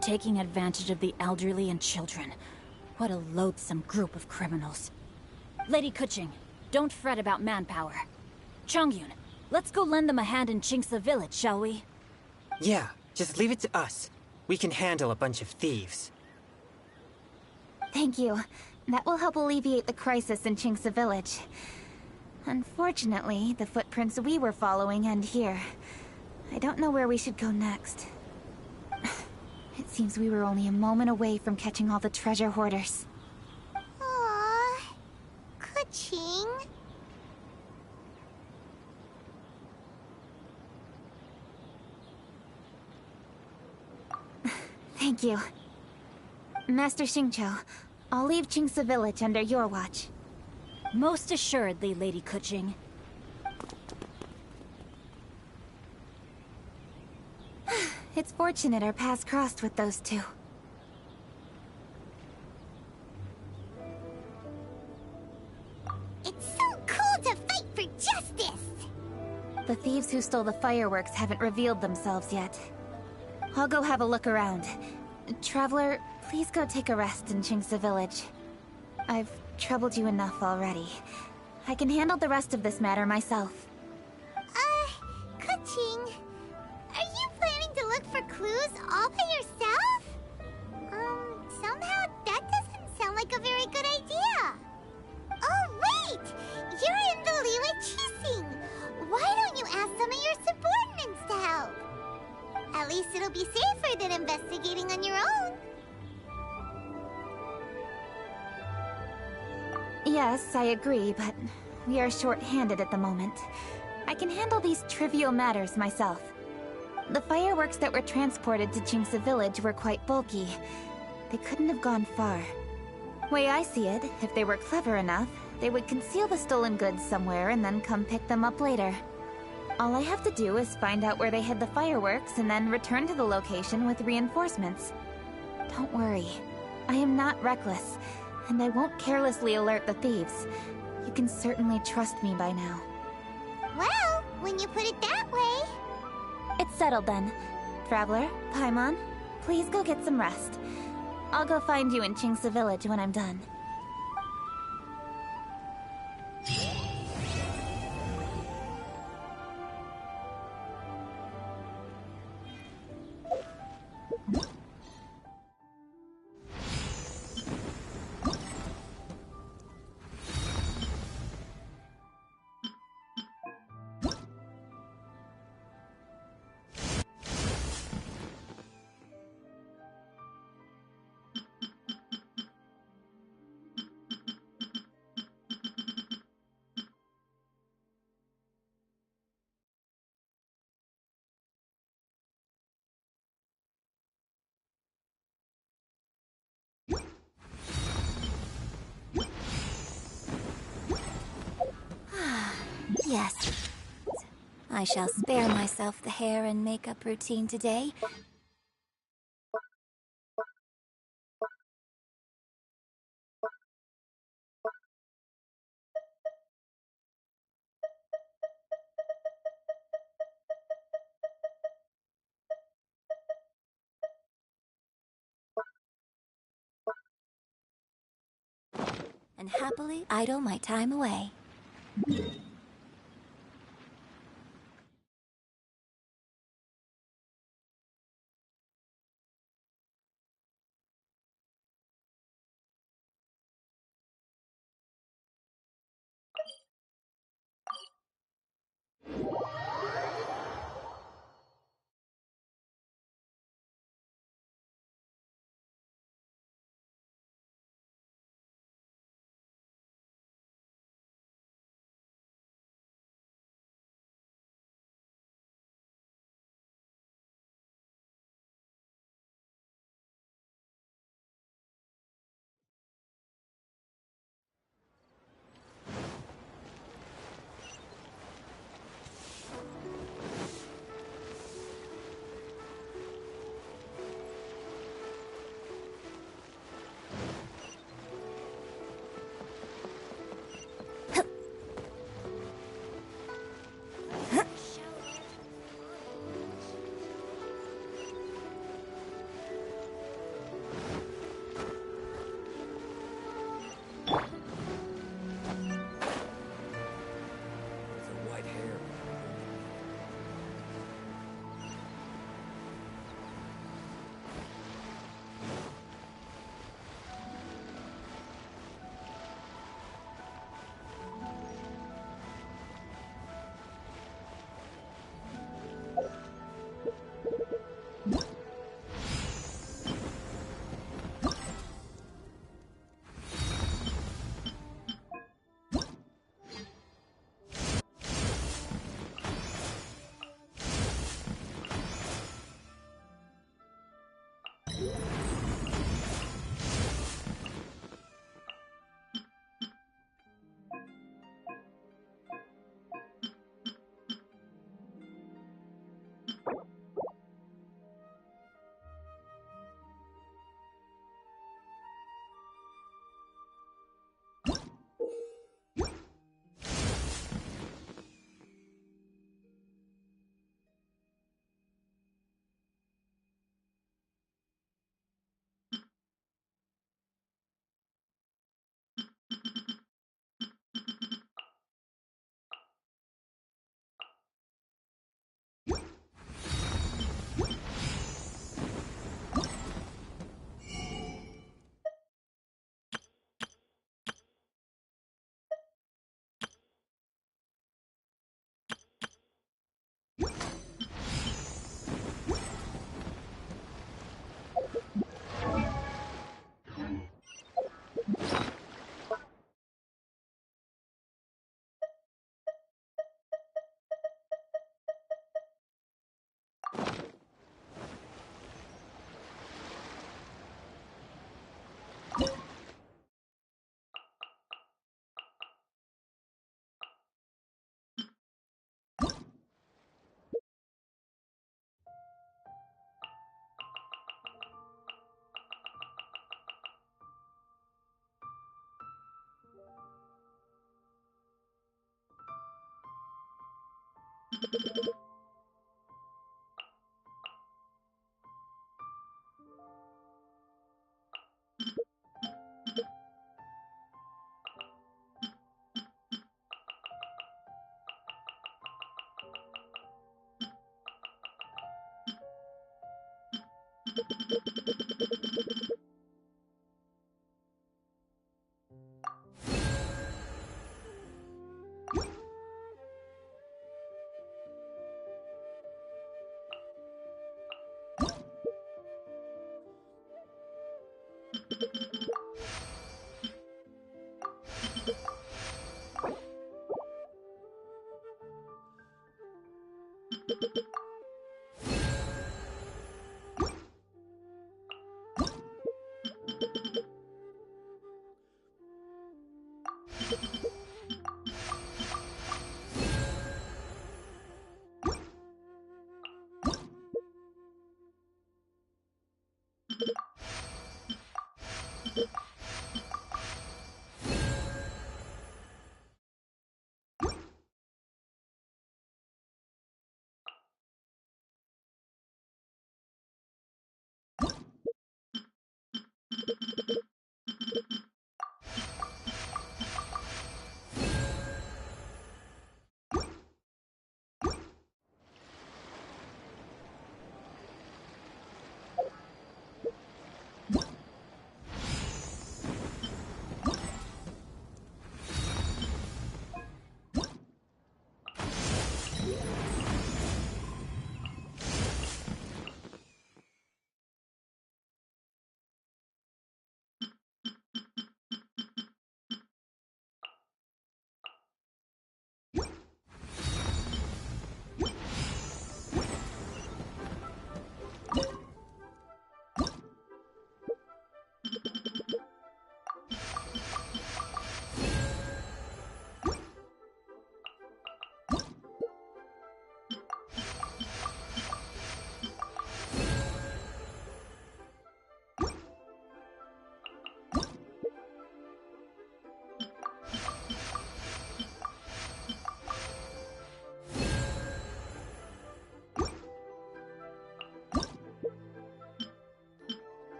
Taking advantage of the elderly and children. What a loathsome group of criminals. Lady Keqing, don't fret about manpower. Chongyun, let's go lend them a hand in Qingce Village, shall we? Yeah, just leave it to us. We can handle a bunch of thieves. Thank you. That will help alleviate the crisis in Qingce Village. Unfortunately, the footprints we were following end here. I don't know where we should go next. It seems we were only a moment away from catching all the treasure hoarders. Aww. Kuching. Thank you. Master Xingqiu, I'll leave Qingce Village under your watch. Most assuredly, Lady Kuching. It's fortunate our paths crossed with those two. It's so cool to fight for justice! The thieves who stole the fireworks haven't revealed themselves yet. I'll go have a look around. Traveler, please go take a rest in Qingce Village. I've troubled you enough already. I can handle the rest of this matter myself. Kuching, are you planning to look for clues all by yourself? Somehow that doesn't sound like a very good idea. Oh, wait! You're in the Liyue Qixing. Why don't you ask some of your subordinates to help? At least it'll be safer than investigating on your own. Yes, I agree, but we are short-handed at the moment. I can handle these trivial matters myself. The fireworks that were transported to Qingce Village were quite bulky. They couldn't have gone far. Way I see it, if they were clever enough, they would conceal the stolen goods somewhere and then come pick them up later. All I have to do is find out where they hid the fireworks and then return to the location with reinforcements. Don't worry. I am not reckless, and I won't carelessly alert the thieves. You can certainly trust me by now. Well, when you put it that way... It's settled then. Traveler, Paimon, please go get some rest. I'll go find you in Qingce Village when I'm done. Yes. I shall spare myself the hair and makeup routine today. And happily idle my time away.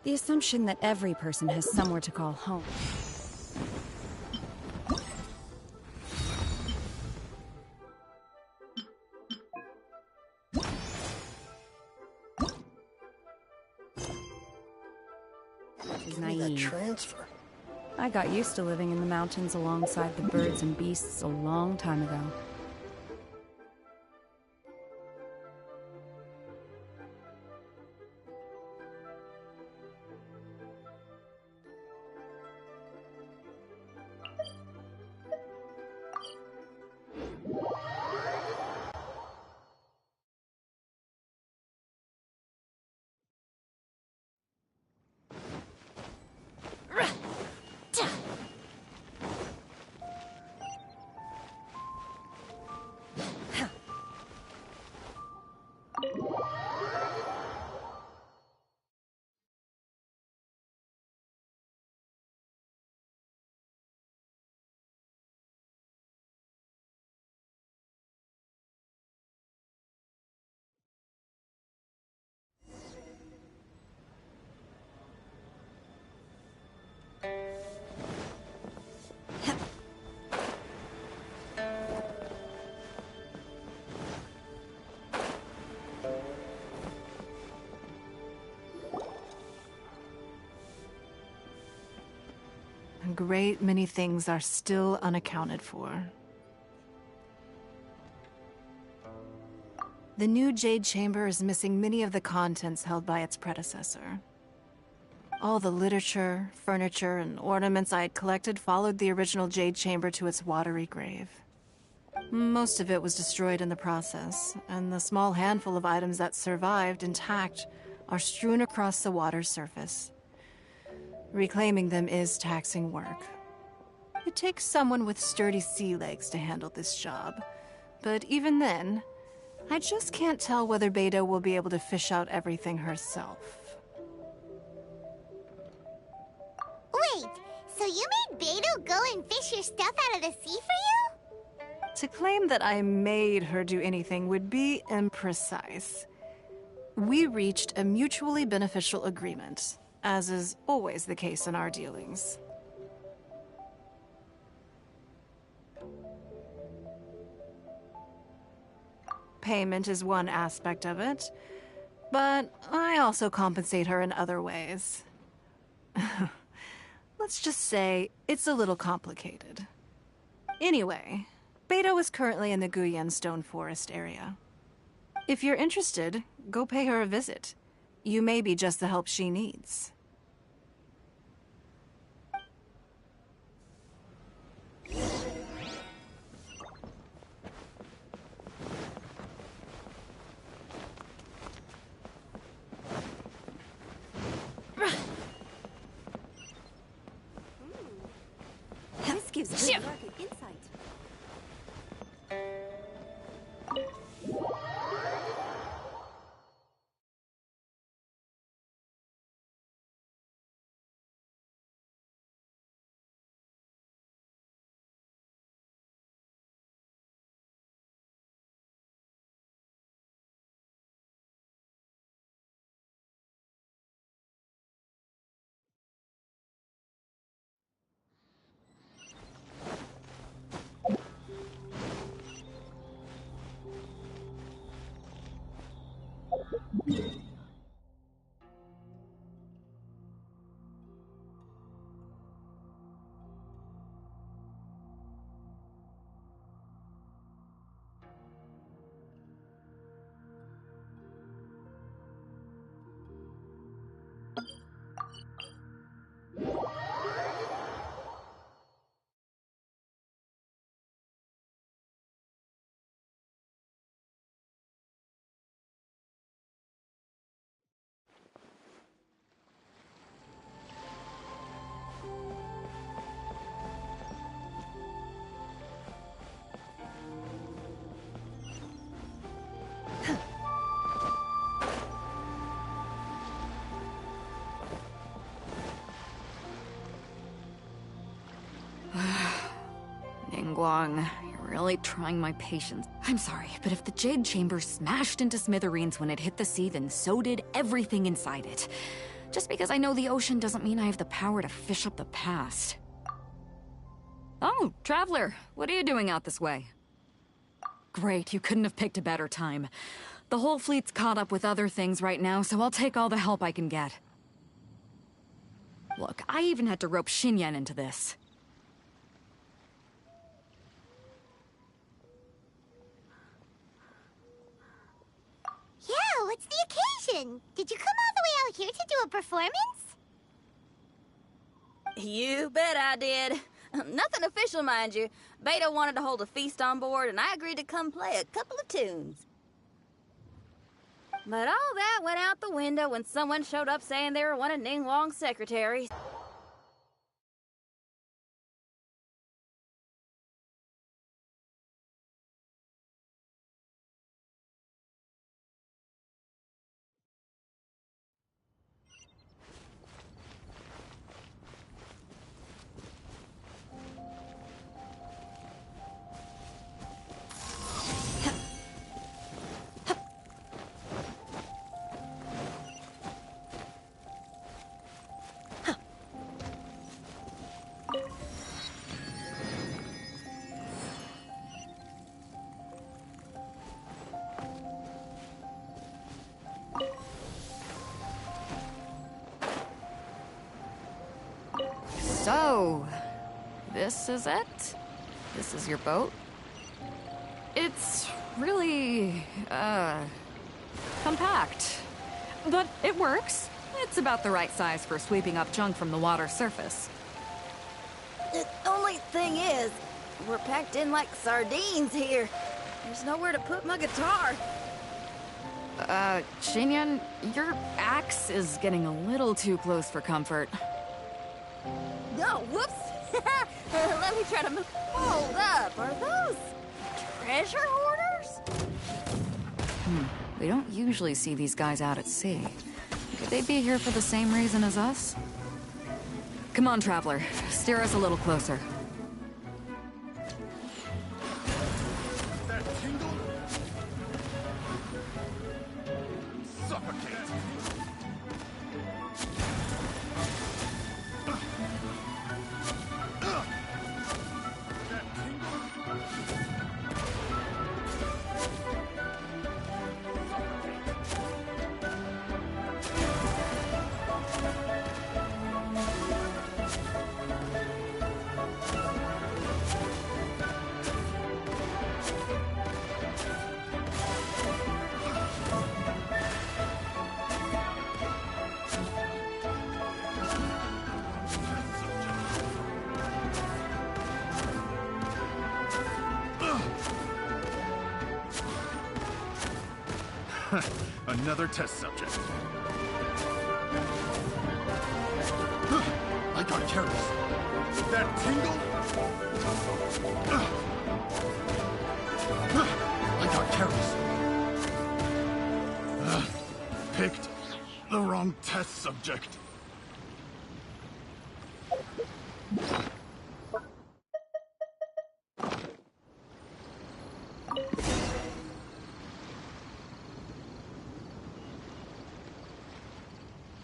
The assumption that every person has somewhere to call home. Is naive. Transfer. I got used to living in the mountains alongside the birds and beasts a long time ago. A great many things are still unaccounted for. The new Jade Chamber is missing many of the contents held by its predecessor. All the literature, furniture, and ornaments I had collected followed the original Jade Chamber to its watery grave. Most of it was destroyed in the process, and the small handful of items that survived intact are strewn across the water's surface. Reclaiming them is taxing work. It takes someone with sturdy sea legs to handle this job, but even then, I just can't tell whether Beidou will be able to fish out everything herself. Wait, so you made Beidou go and fish your stuff out of the sea for you? To claim that I made her do anything would be imprecise. We reached a mutually beneficial agreement, as is always the case in our dealings. Payment is one aspect of it, but I also compensate her in other ways. Let's just say it's a little complicated. Anyway, Beidou is currently in the Guyan Stone Forest area. If you're interested, go pay her a visit. You may be just the help she needs. This gives good market insight. Ningguang, you're really trying my patience. I'm sorry, but if the Jade Chamber smashed into smithereens when it hit the sea, then so did everything inside it. Just because I know the ocean doesn't mean I have the power to fish up the past. Oh, Traveler, what are you doing out this way? Great, you couldn't have picked a better time. The whole fleet's caught up with other things right now, so I'll take all the help I can get. Look, I even had to rope Xinyan into this. Yeah, what's the occasion? Did you come all the way out here to do a performance? You bet I did. Nothing official, mind you. Beta wanted to hold a feast on board, and I agreed to come play a couple of tunes. But all that went out the window when someone showed up saying they were one of Ningguang's secretaries. So, this is it? This is your boat? It's really, compact. But it works. It's about the right size for sweeping up junk from the water's surface. The only thing is, we're packed in like sardines here. There's nowhere to put my guitar. Xinyan, your axe is getting a little too close for comfort. Oh, whoops! Let me try to move. Hold up, are those treasure hoarders? We don't usually see these guys out at sea. Could they be here for the same reason as us? Come on, Traveler. Steer us a little closer. That tingle? Suffocate! Another test subject. I got careless. That tingle? I got careless. Picked the wrong test subject.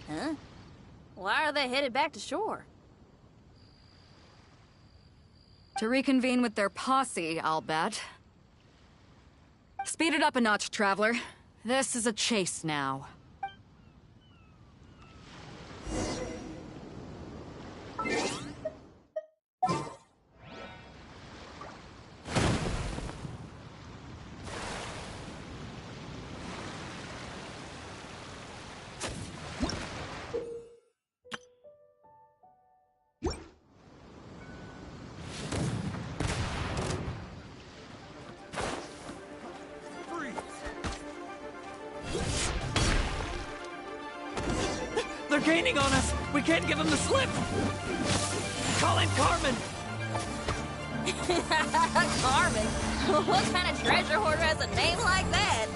Huh? Why are they headed back to shore? To reconvene with their posse, I'll bet. Speed it up a notch, Traveler. This is a chase now. They're gaining on us! We can't give them the slip! Call in Carmen! Carmen? What kind of treasure hoarder has a name like that?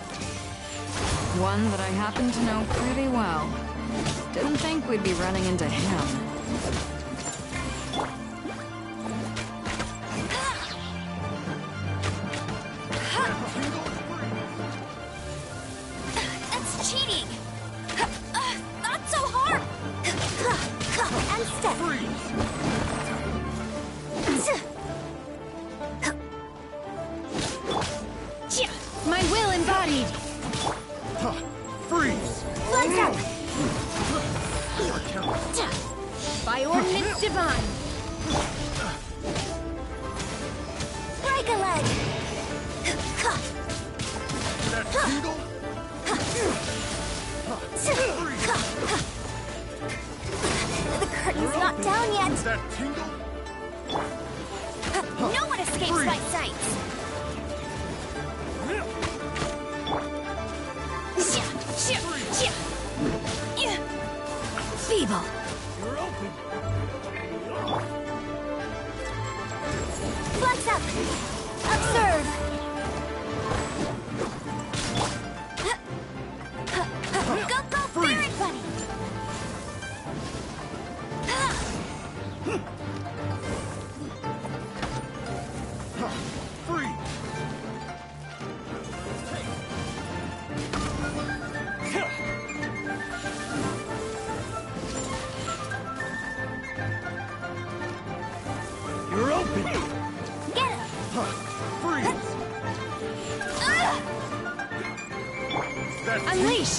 One that I happen to know pretty well. Didn't think we'd be running into him. That's cheating! Not so hard! And step! My will embodied! Freeze! Flags up! By ordinance divine! Break a leg! That tingle? The curtain's not down yet! That tingle? No one escapes my sight! Feeble! You're open! Flex up! Observe! Go, Fairy Bunny! You're open! Get him! Freeze! Unleash!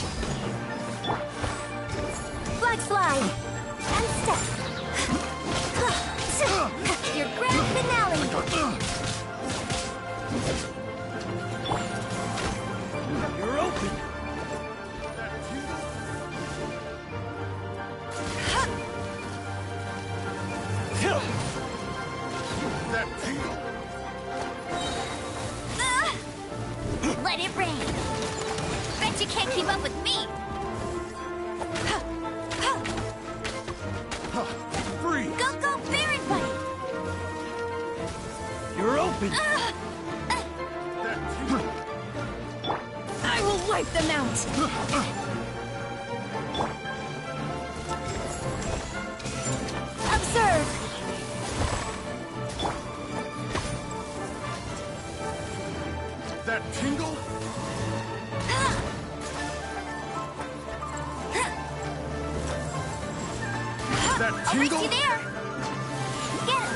Flag slide! And step! Your grand finale! You're open! That tingle? Let it rain! Bet you can't keep up with me! Freeze! Go, Fairy Bunny! You're open! I will wipe them out! Observe! That tingle? That I'll reach tingle? you there! Get him!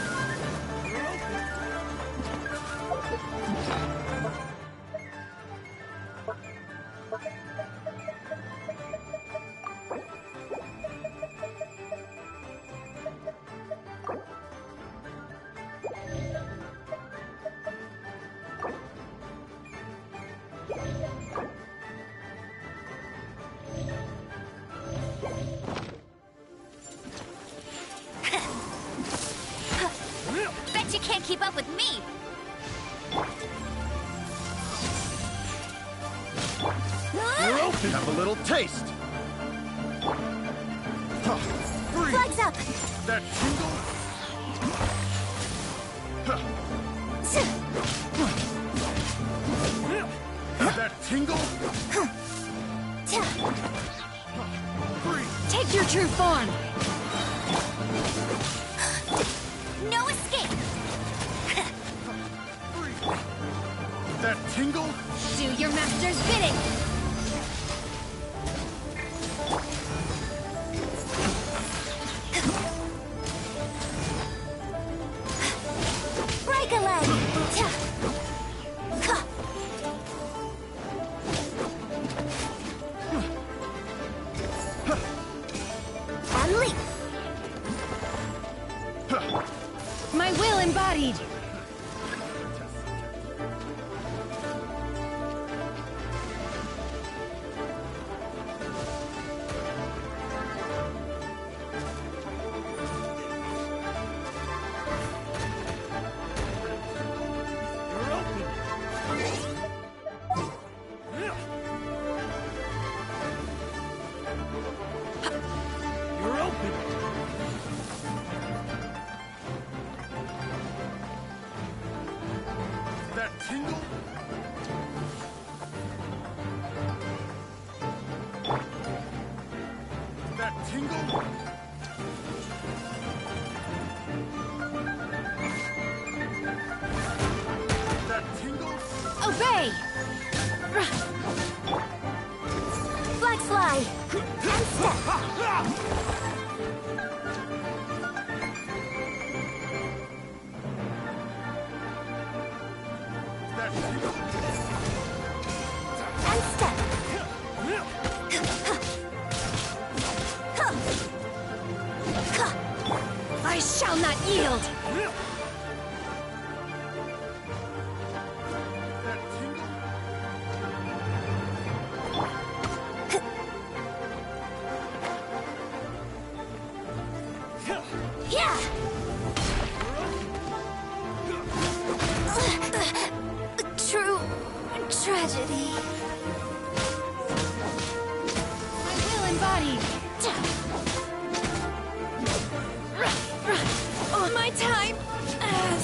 taste! Flags up! That tingle? That tingle? Take your true form! No escape! That tingle? Do your master's bidding! Break a leg! And leap! My will embodied! That tingle? That tingle? That tingle? Obey! Flag fly! And step! That tingle? And step! I shall not yield! That tingle? Yeah! True tragedy. My will embodied! Oh, my time has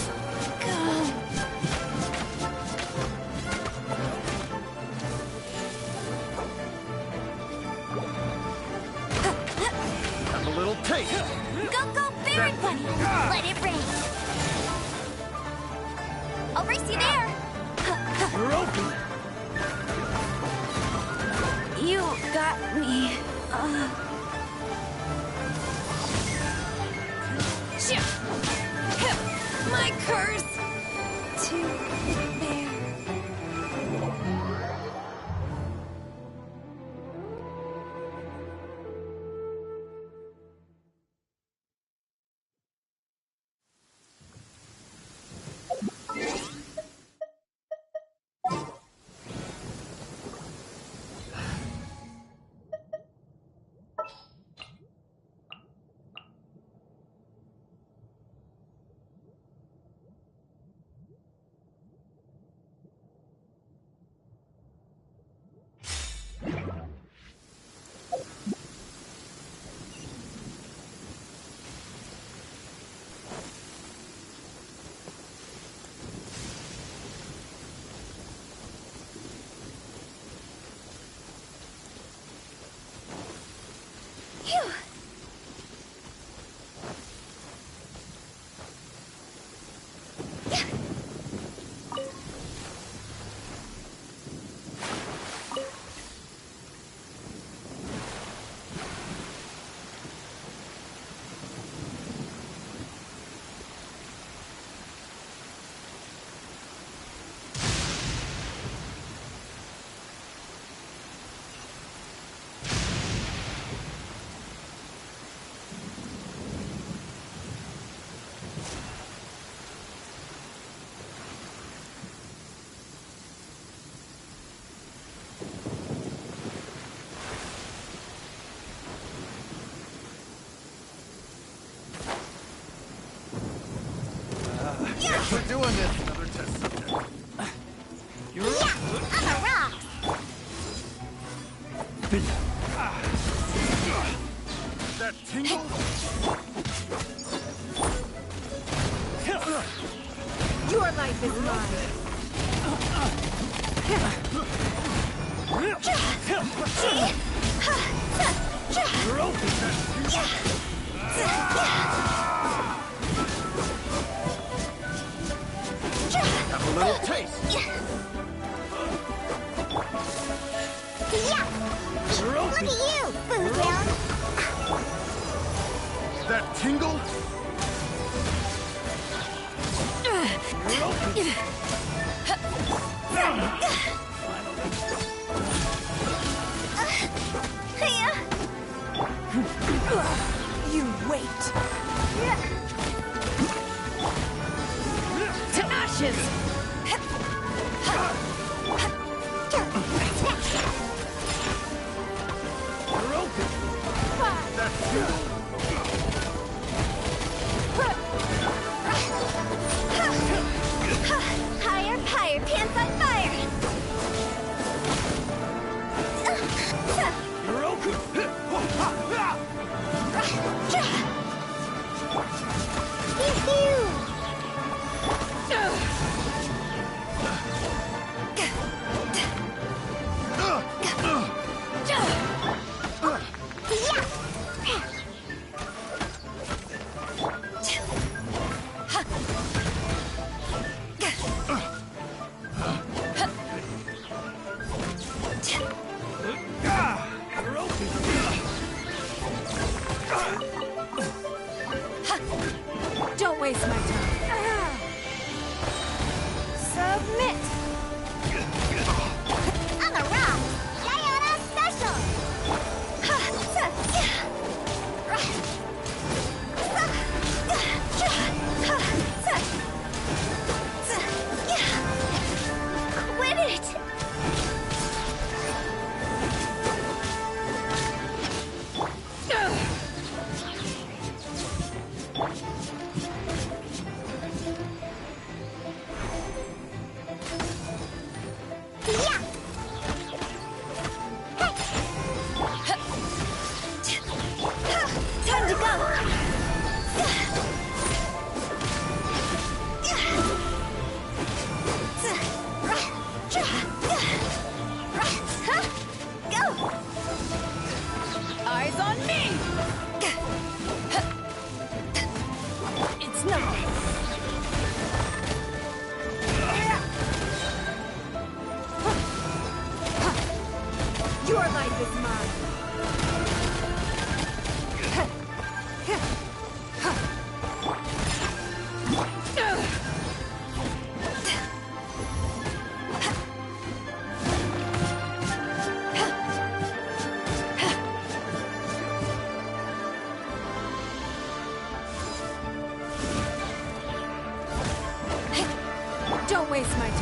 come. Have a little taste! Go, Baron Bunny! Let it rain! I'll race you there! You're open! You got me. My curse to bear. We're doing this. Another test subject. You're On the rocks! tingle? Your life is mine. Have a little taste. Look at you, Food Down. That tingle? You wait. To ashes. Higher, higher, pants on fire! Don't waste my time. Submit. I'm a rock. Sayonara special. Quit it! Time to go. Go! Eyes on me. It's nothing. Your life is mine. Don't waste my time.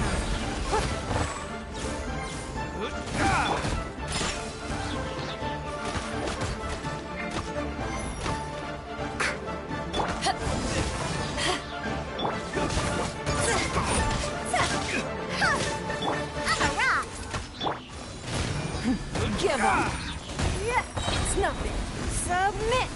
I'm a rock. Give up. Yeah, it's nothing. Submit.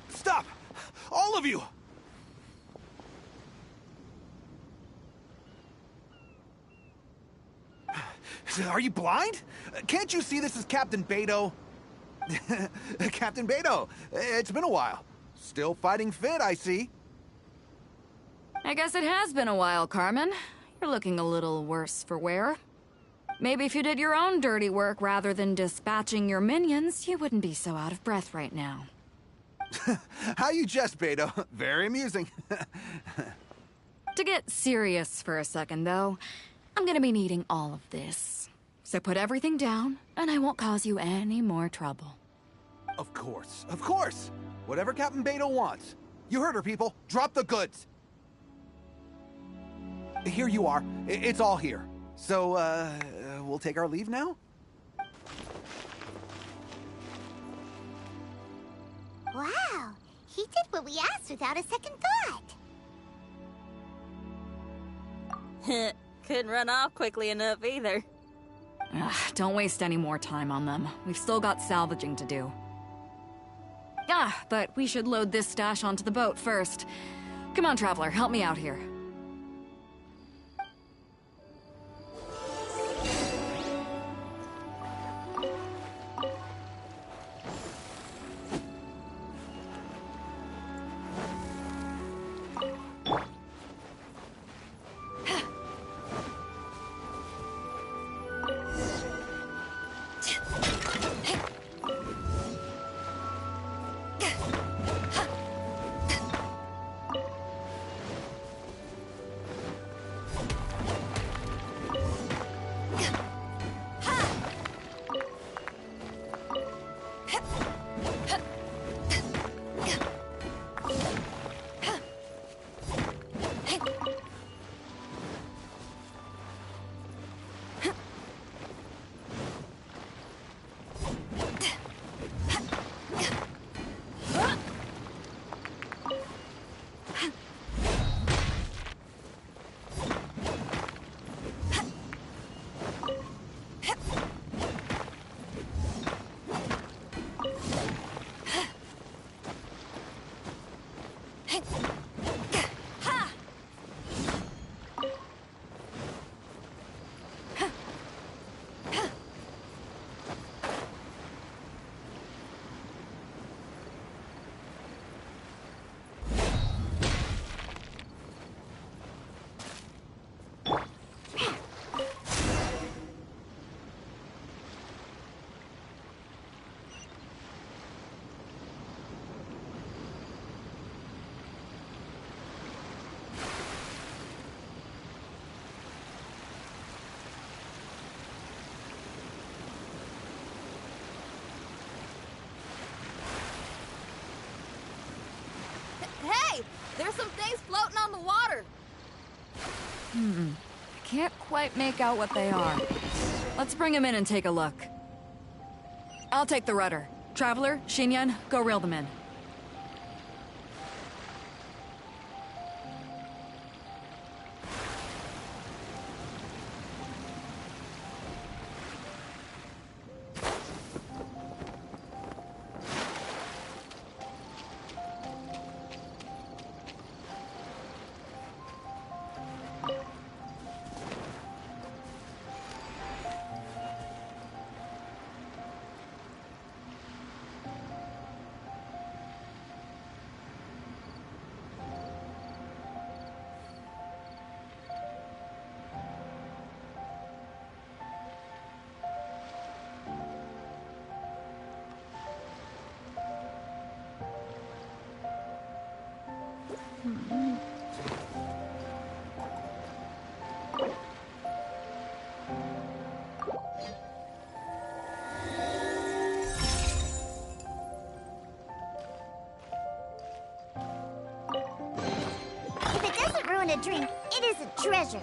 Stop! All of you! Are you blind? Can't you see this is Captain Beto? Captain Beto, it's been a while. Still fighting fit, I see. I guess it has been a while, Carmen. You're looking a little worse for wear. Maybe if you did your own dirty work rather than dispatching your minions, you wouldn't be so out of breath right now. How you jest, Beto. Very amusing. To get serious for a second, though, I'm gonna be needing all of this. So put everything down, and I won't cause you any more trouble. Of course, of course. Whatever Captain Beto wants. You heard her, people. Drop the goods. Here you are. It's all here. So, we'll take our leave now? Wow, he did what we asked without a second thought. Couldn't run off quickly enough either. Ugh, don't waste any more time on them. We've still got salvaging to do. But we should load this stash onto the boat first. Come on, Traveler, help me out here. Hey! There's some things floating on the water! I can't quite make out what they are. Let's bring them in and take a look. I'll take the rudder. Traveler, Xinyan, go reel them in. If it doesn't ruin a drink, it is a treasure.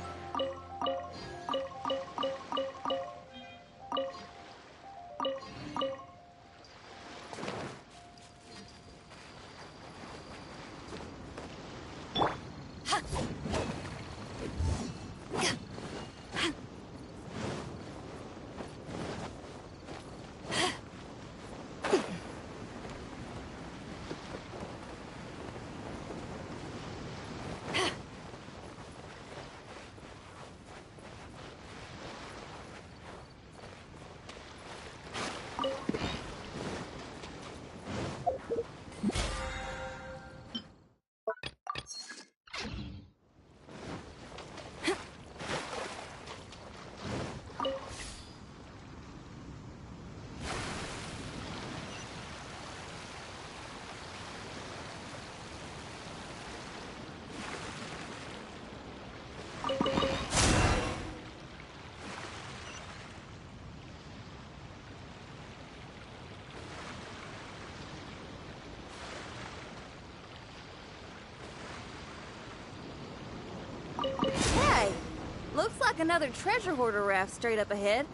Looks like another treasure hoarder raft straight up ahead.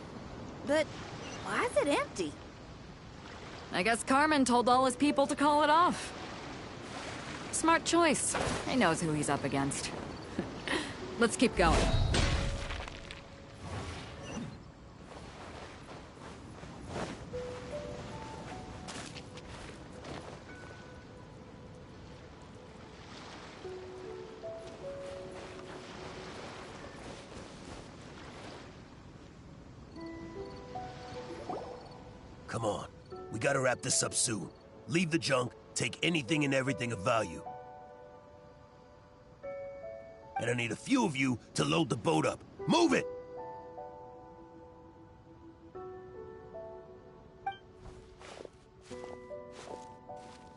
But why is it empty? I guess Carmen told all his people to call it off. Smart choice. He knows who he's up against. Let's keep going. Come on. We gotta wrap this up soon. Leave the junk, take anything and everything of value. And I need a few of you to load the boat up. Move it!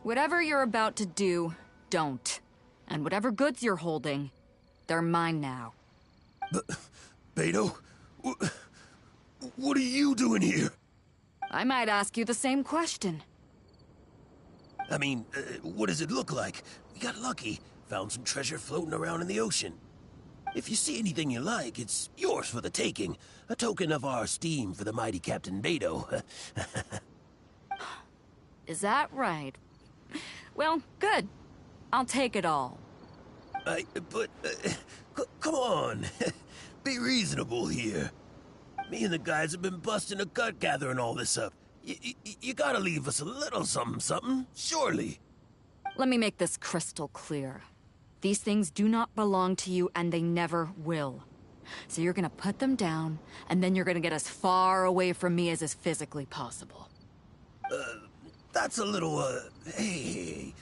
Whatever you're about to do, don't. And whatever goods you're holding, they're mine now. Beto? What are you doing here? I might ask you the same question. I mean, what does it look like? We got lucky. Found some treasure floating around in the ocean. If you see anything you like, it's yours for the taking. A token of our esteem for the mighty Captain Beto. Is that right? Well, good. I'll take it all. Come on. Be reasonable here. Me and the guys have been busting a gut gathering all this up. You gotta leave us a little something, surely. Let me make this crystal clear. These things do not belong to you, and they never will. So you're gonna put them down, and then you're gonna get as far away from me as is physically possible. That's a little, hey,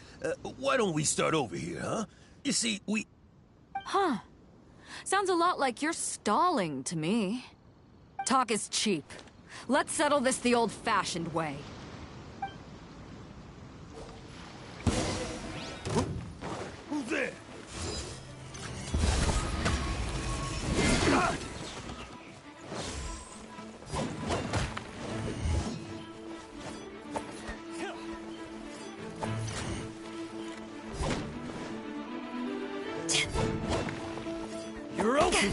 why don't we start over here, huh? You see, Huh. Sounds a lot like you're stalling to me. Talk is cheap. Let's settle this the old-fashioned way. Who's there? You're open!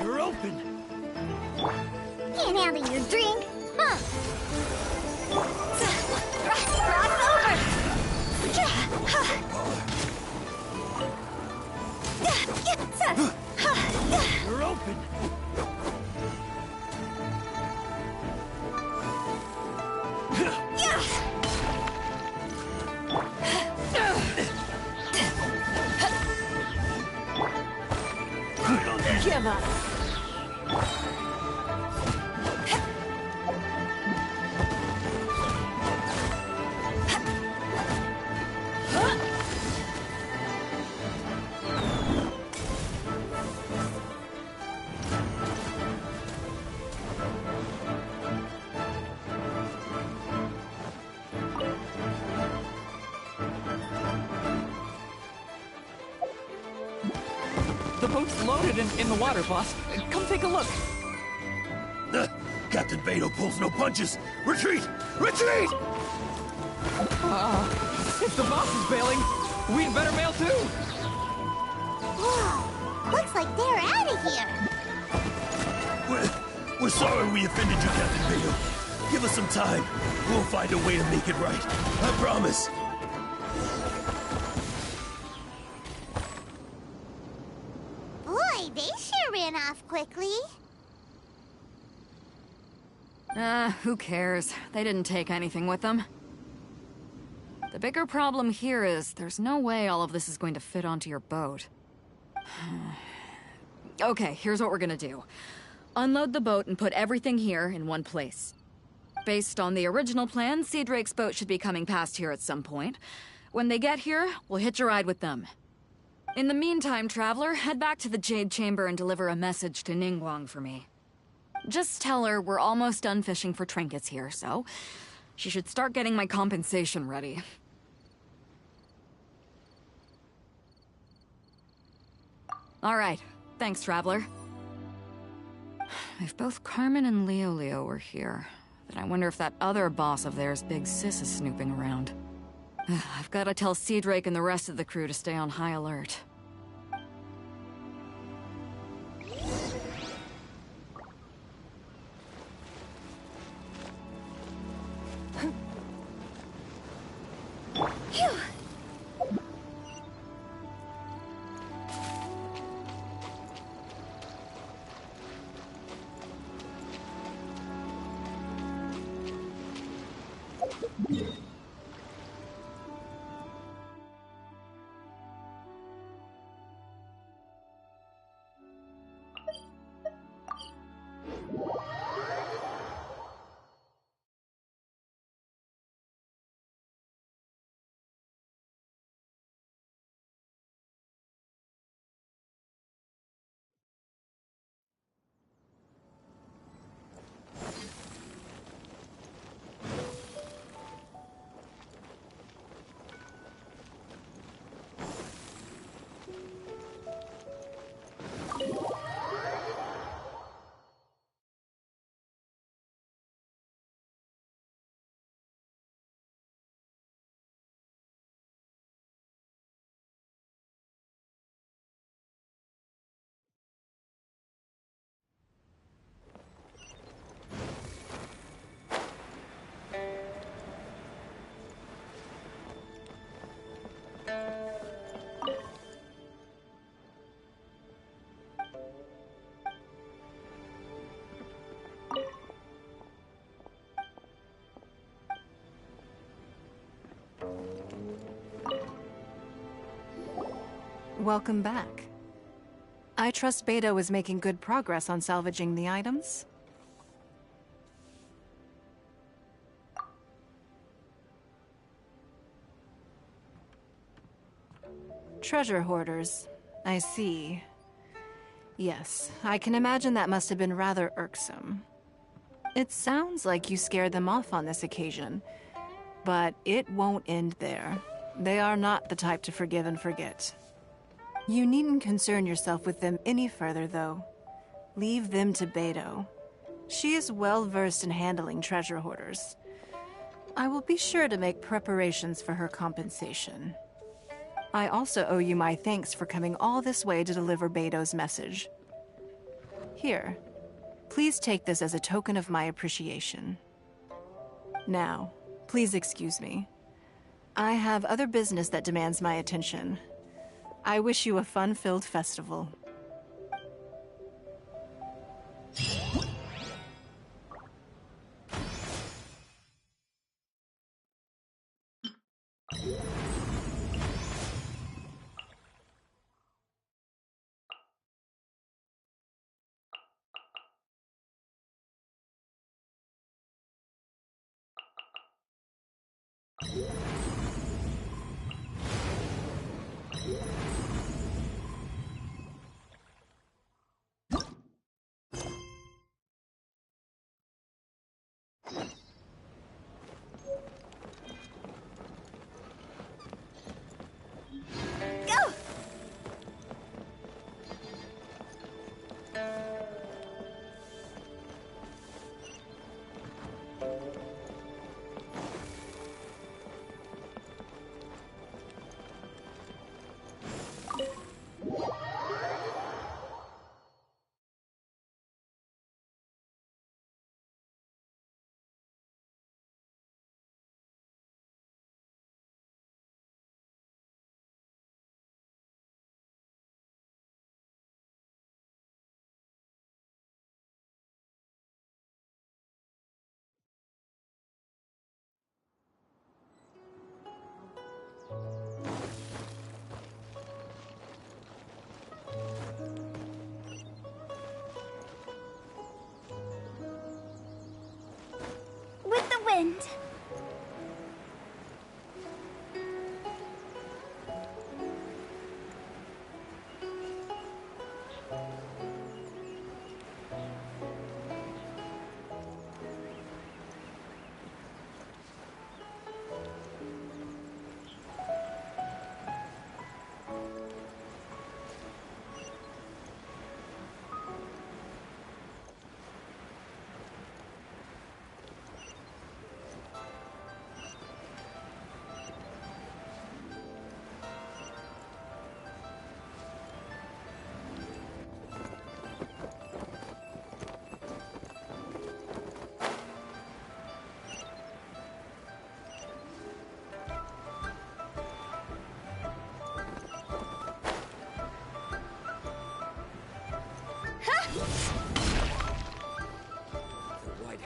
You're open! Can't handle your drink, huh? You're open! Give up. The boat's loaded in the water, boss. Come take a look. Captain Beto pulls no punches. Retreat! Retreat! If the boss is bailing, we'd better bail too. Whoa, looks like they're out of here. We're sorry we offended you, Captain Beto. Give us some time. We'll find a way to make it right. I promise. Boy, they sure ran off quickly. Who cares? They didn't take anything with them. The bigger problem here is there's no way all of this is going to fit onto your boat. Okay, here's what we're gonna do. Unload the boat and put everything here in one place. Based on the original plan, Sea Drake's boat should be coming past here at some point. When they get here, we'll hitch a ride with them. In the meantime, Traveler, head back to the Jade Chamber and deliver a message to Ningguang for me. Just tell her we're almost done fishing for trinkets here, so she should start getting my compensation ready. All right. Thanks, Traveler. If both Carmen and Leo were here, Then I wonder if that other boss of theirs, Big Sis, is snooping around. I've got to tell Drake and the rest of the crew to stay on high alert. Phew! Welcome back. I trust Beto is making good progress on salvaging the items. Treasure hoarders. I see. Yes, I can imagine that must have been rather irksome. It sounds like you scared them off on this occasion, but it won't end there. They are not the type to forgive and forget. You needn't concern yourself with them any further, though. Leave them to Beto. She is well versed in handling treasure hoarders. I will be sure to make preparations for her compensation. I also owe you my thanks for coming all this way to deliver Beto's message. Here, please take this as a token of my appreciation. Now, please excuse me. I have other business that demands my attention. I wish you a fun-filled festival. With the wind.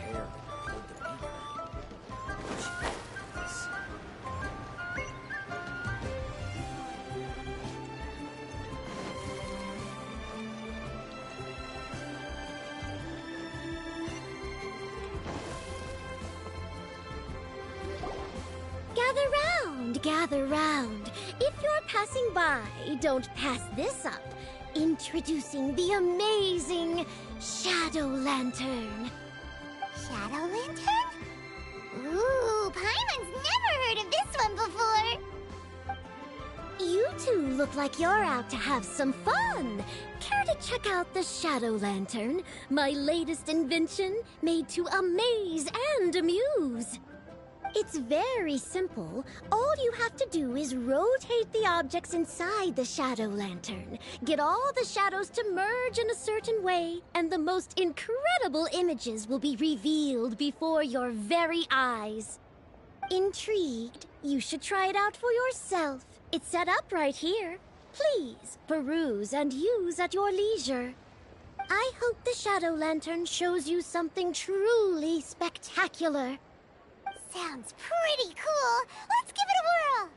hair and hold the beaker. Gather round. If you're passing by, don't pass this up. Introducing the amazing Shadow Lantern. Shadow Lantern? Ooh, Paimon's never heard of this one before. You two look like you're out to have some fun. Care to check out the Shadow Lantern, my latest invention made to amaze and amuse? It's very simple. All you have to do is rotate the objects inside the Shadow Lantern, get all the shadows to merge in a certain way, and the most incredible images will be revealed before your very eyes. Intrigued? You should try it out for yourself. It's set up right here. Please, peruse and use at your leisure. I hope the Shadow Lantern shows you something truly spectacular. Sounds pretty cool. Let's give it a whirl.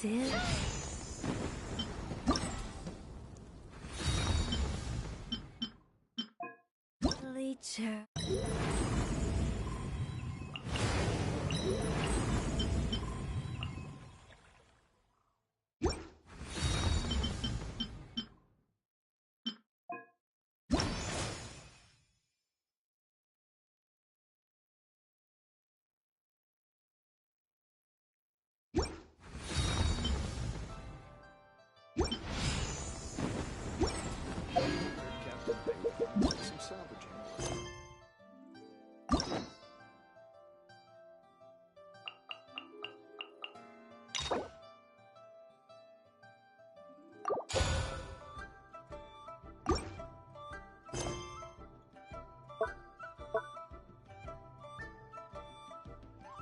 is... Bleacher.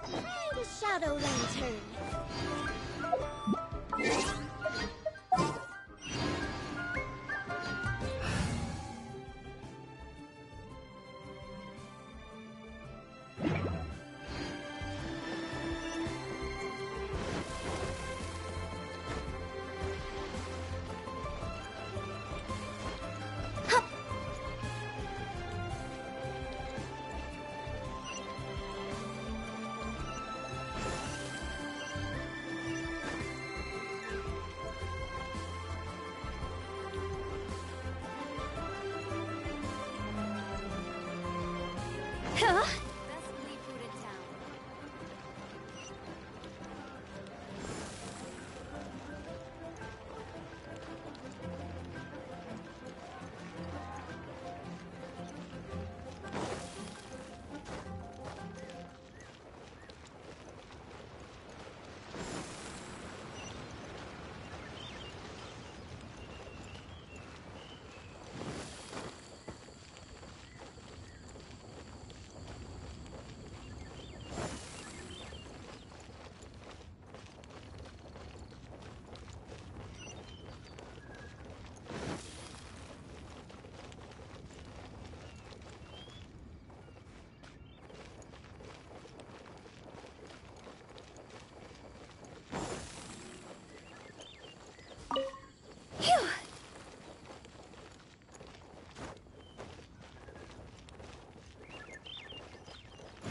Find a shadow lantern. Huh? Phew.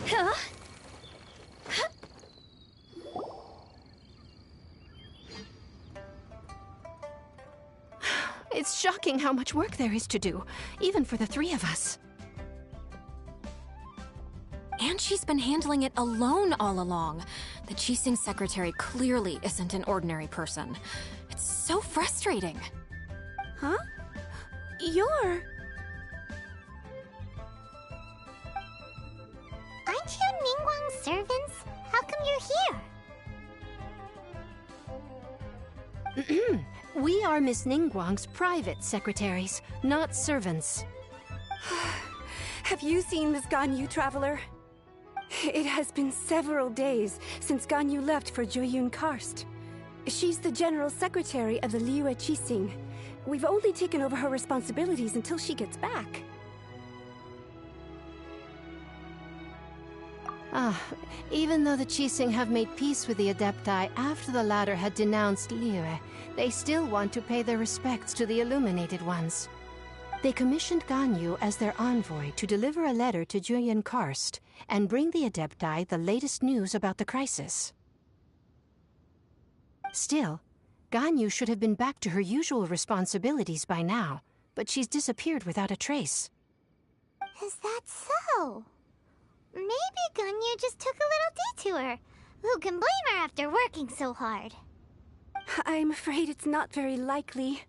Huh? It's shocking how much work there is to do, even for the three of us. And she's been handling it alone all along. The Qixing secretary clearly isn't an ordinary person. It's so frustrating. Huh? You're... Aren't you Ningguang's servants? How come you're here? We are Miss Ningguang's private secretaries, not servants. Have you seen Miss Ganyu, Traveler? It has been several days since Ganyu left for Jueyun Karst. She's the general secretary of the Liyue Qixing. We've only taken over her responsibilities until she gets back. Even though the Qixing have made peace with the Adepti after the latter had denounced Liyue, they still want to pay their respects to the Illuminated Ones. They commissioned Ganyu as their envoy to deliver a letter to Jueyun Karst and bring the Adepti the latest news about the crisis. Still, Ganyu should have been back to her usual responsibilities by now, but she's disappeared without a trace. Is that so? Maybe Ganyu just took a little detour. Who can blame her after working so hard? I'm afraid it's not very likely.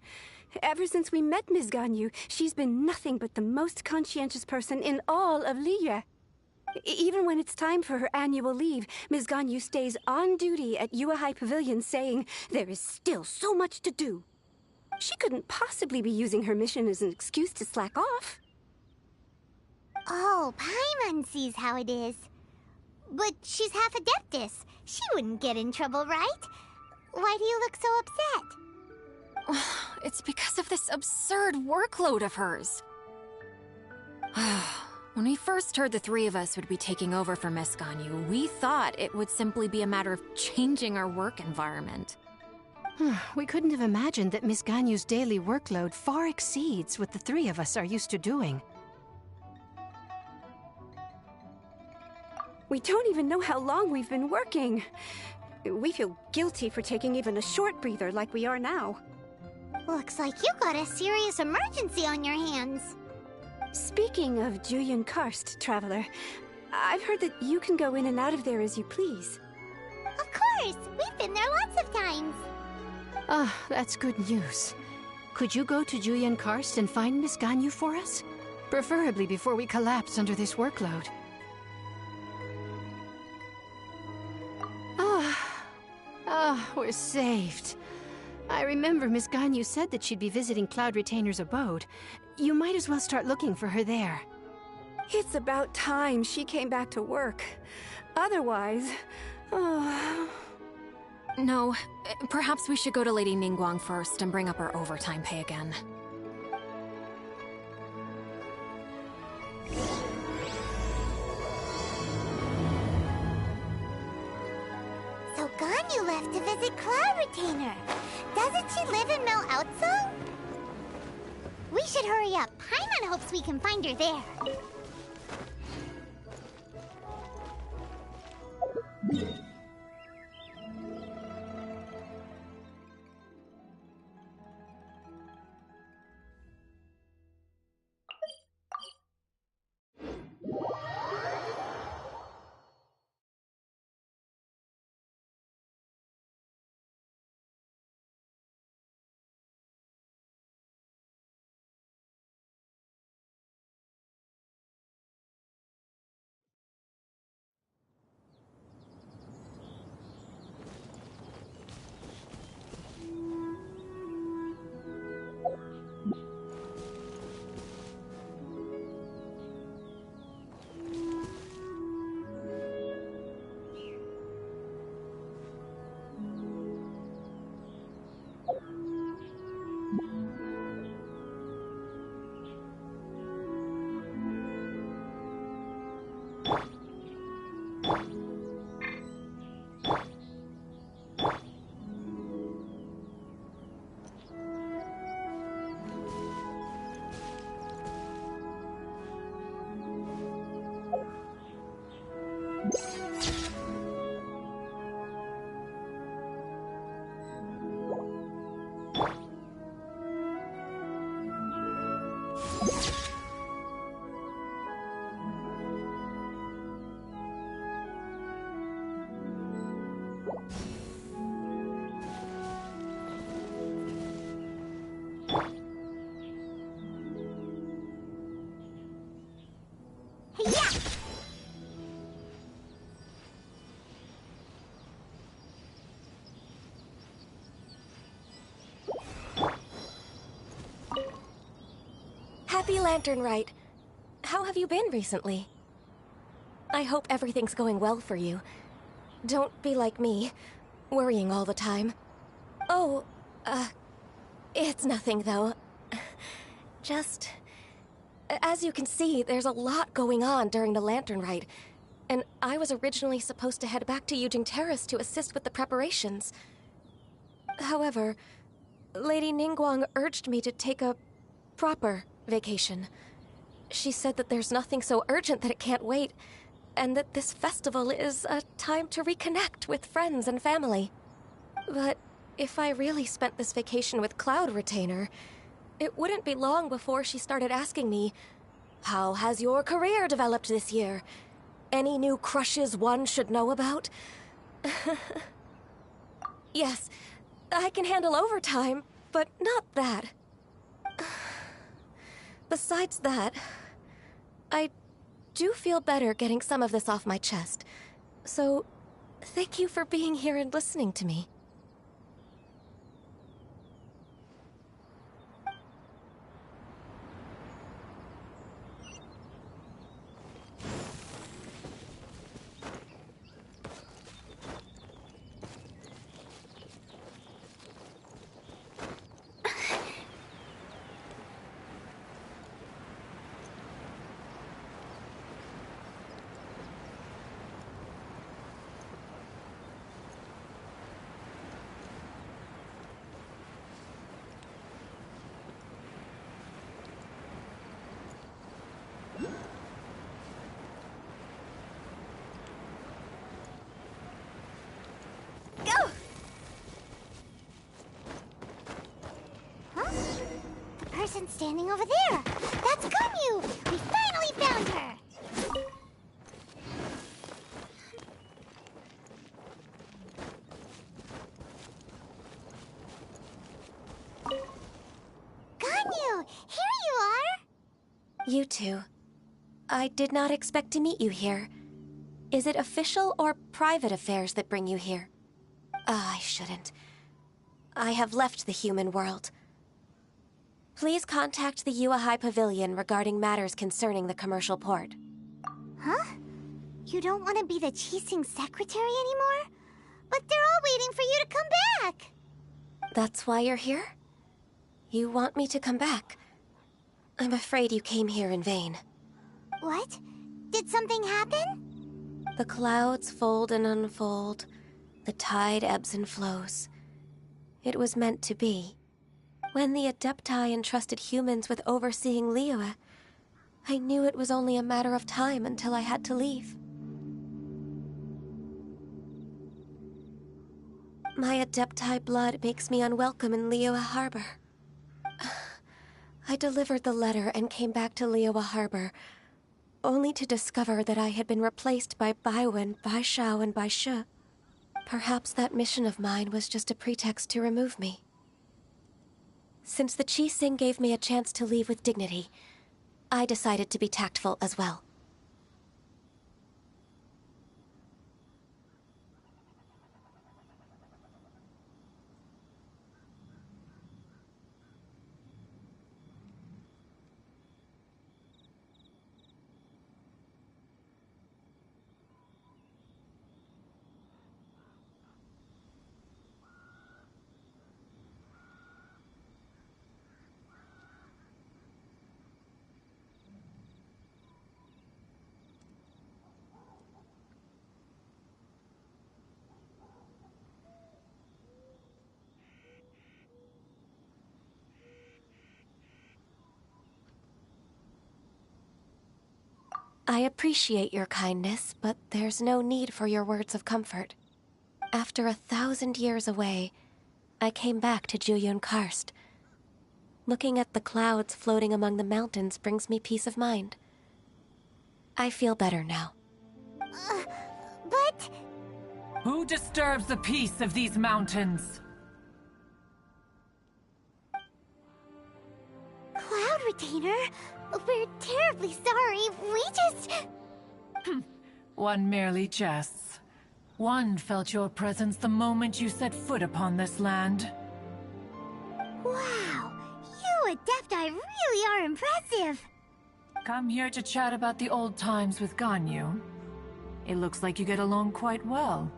Ever since we met Ms. Ganyu, she's been nothing but the most conscientious person in all of Liyue. Even when it's time for her annual leave, Ms. Ganyu stays on duty at Yuehai Pavilion saying there is still so much to do. She couldn't possibly be using her mission as an excuse to slack off. Oh, Paimon sees how it is. But she's half Adeptus. She wouldn't get in trouble, right? Why do you look so upset? It's because of this absurd workload of hers. When we first heard the three of us would be taking over for Miss Ganyu, we thought it would simply be a matter of changing our work environment. We couldn't have imagined that Miss Ganyu's daily workload far exceeds what the three of us are used to doing. We don't even know how long we've been working. We feel guilty for taking even a short breather like we are now. Looks like you got a serious emergency on your hands. Speaking of Julian Karst, Traveler, I've heard that you can go in and out of there as you please. Of course! We've been there lots of times. Ah, that's good news. Could you go to Julian Karst and find Miss Ganyu for us? Preferably before we collapse under this workload. We're saved. I remember Miss Ganyu said that she'd be visiting Cloud Retainer's abode. You might as well start looking for her there. It's about time she came back to work. Otherwise... No, perhaps we should go to Lady Ningguang first and bring up our overtime pay again. So Ganyu left to visit Cloud Retainer. Doesn't she live in Mel Outso? We should hurry up. Paimon hopes we can find her there. Happy Lantern Rite. How have you been recently? I hope everything's going well for you. Don't be like me, worrying all the time. Oh, it's nothing though. Just... As you can see, there's a lot going on during the Lantern Rite, and I was originally supposed to head back to Yujing Terrace to assist with the preparations. However, Lady Ningguang urged me to take a proper vacation. She said that there's nothing so urgent that it can't wait, and that this festival is a time to reconnect with friends and family. But if I really spent this vacation with Cloud Retainer, it wouldn't be long before she started asking me, "How has your career developed this year? Any new crushes one should know about?" Yes, I can handle overtime, but not that. Besides that, I do feel better getting some of this off my chest. So, thank you for being here and listening to me. person standing over there. That's Ganyu! We finally found her! Ganyu! Here you are! You two. I did not expect to meet you here. Is it official or private affairs that bring you here? I shouldn't. I have left the human world. Please contact the Yuehai Pavilion regarding matters concerning the commercial port. Huh? You don't want to be the Qixing secretary anymore? But they're all waiting for you to come back! That's why you're here? You want me to come back? I'm afraid you came here in vain. What? Did something happen? The clouds fold and unfold. The tide ebbs and flows. It was meant to be. When the Adepti entrusted humans with overseeing Liyue, I knew it was only a matter of time until I had to leave. My Adepti blood makes me unwelcome in Liyue Harbor. I delivered the letter and came back to Liyue Harbor, only to discover that I had been replaced by Baiwen, Baishao, and Baishe. Perhaps that mission of mine was just a pretext to remove me. Since the Qixing gave me a chance to leave with dignity, I decided to be tactful as well. I appreciate your kindness, but there's no need for your words of comfort. After 1,000 years away, I came back to Jueyun Karst. Looking at the clouds floating among the mountains brings me peace of mind. I feel better now. But... Who disturbs the peace of these mountains? Cloud Retainer? We're terribly sorry. We just... One merely jests. One felt your presence the moment you set foot upon this land. Wow! You Adepti really are impressive! Come here to chat about the old times with Ganyu. It looks like you get along quite well.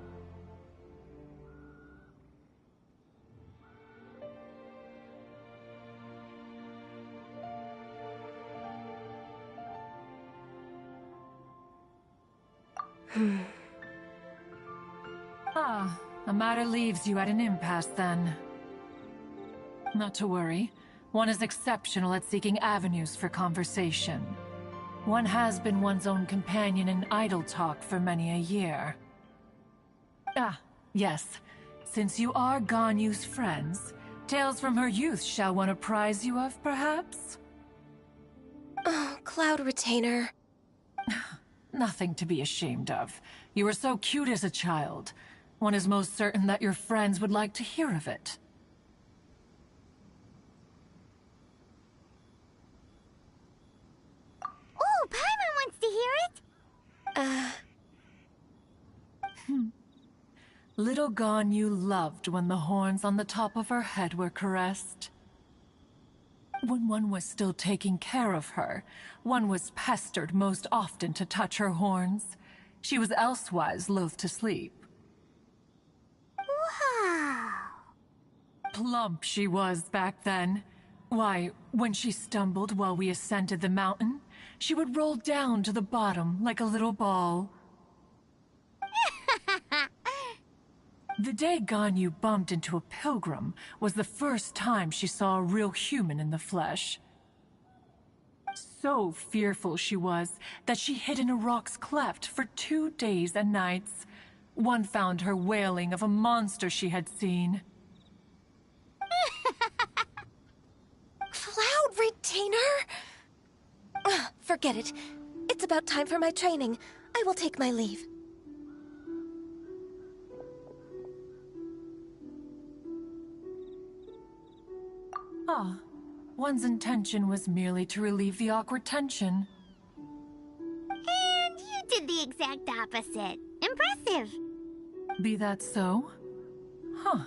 The matter leaves you at an impasse then. Not to worry. One is exceptional at seeking avenues for conversation. One has been one's own companion in idle talk for many a year. Yes. Since you are Ganyu's friends, tales from her youth shall one apprise you of, perhaps? Oh, Cloud Retainer. Nothing to be ashamed of. You were so cute as a child. One is most certain that your friends would like to hear of it. Oh, Paimon wants to hear it! Little Ganyu loved when the horns on the top of her head were caressed. When one was still taking care of her, one was pestered most often to touch her horns. She was elsewise loath to sleep. Wow! Plump she was back then. Why, when she stumbled while we ascended the mountain, she would roll down to the bottom like a little ball. The day Ganyu bumped into a pilgrim was the first time she saw a real human in the flesh. So fearful she was that she hid in a rock's cleft for 2 days and nights. One found her wailing of a monster she had seen. Cloud retainer? Forget it. It's about time for my training. I will take my leave. Ah, one's intention was merely to relieve the awkward tension. And you did the exact opposite. Impressive. Be that so? Huh.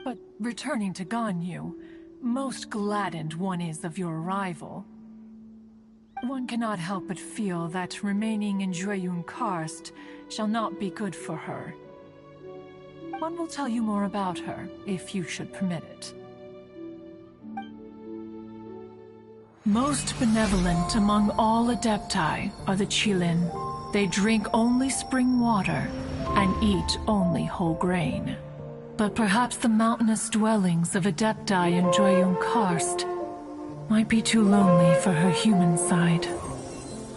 But returning to Ganyu, most gladdened one is of your arrival. One cannot help but feel that remaining in Jueyun Karst shall not be good for her. One will tell you more about her, if you should permit it. Most benevolent among all Adepti are the Qilin. They drink only spring water and eat only whole grain. But perhaps the mountainous dwellings of Adepti in Jueyun Karst might be too lonely for her human side.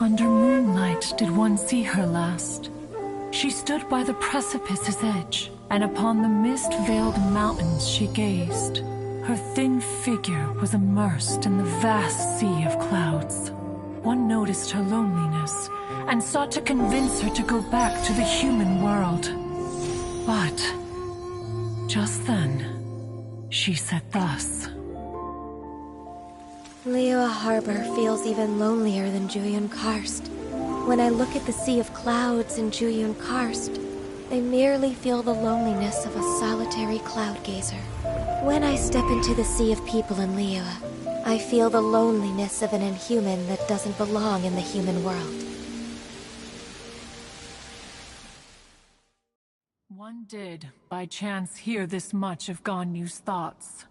Under moonlight did one see her last. She stood by the precipice's edge, and upon the mist-veiled mountains she gazed. Her thin figure was immersed in the vast sea of clouds. One noticed her loneliness, and sought to convince her to go back to the human world. But just then, she said thus. Liyue Harbor feels even lonelier than Jueyun Karst. When I look at the sea of clouds in Jueyun Karst, I merely feel the loneliness of a solitary cloud gazer. When I step into the sea of people in Liyue, I feel the loneliness of an inhuman that doesn't belong in the human world. One did, by chance, hear this much of Ganyu's thoughts.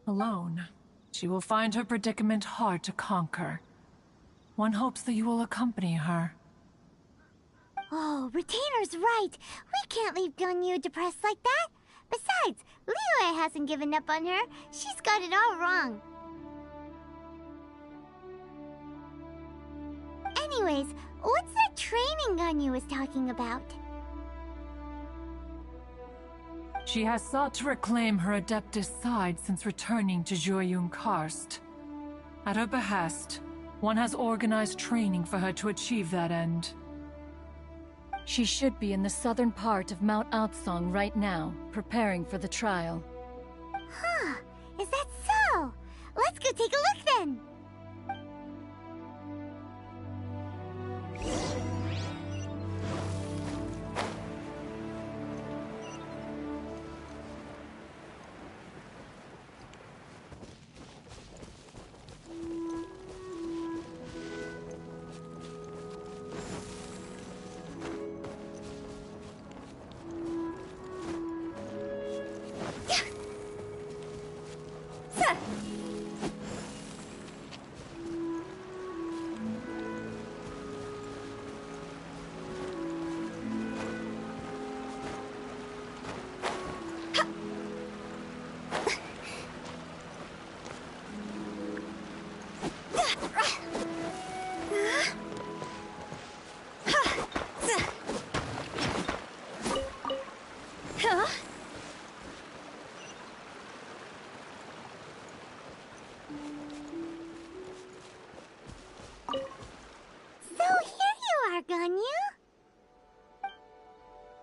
Alone, she will find her predicament hard to conquer. One hopes that you will accompany her. Oh, Retainer's right. We can't leave Ganyu depressed like that. Besides, Liyue hasn't given up on her. She's got it all wrong. Anyways, what's that training Ganyu was talking about? She has sought to reclaim her Adeptus side since returning to Jueyun Karst. At her behest, one has organized training for her to achieve that end. She should be in the southern part of Mount Aotsong right now, preparing for the trial. Huh, is that so? Let's go take a look then!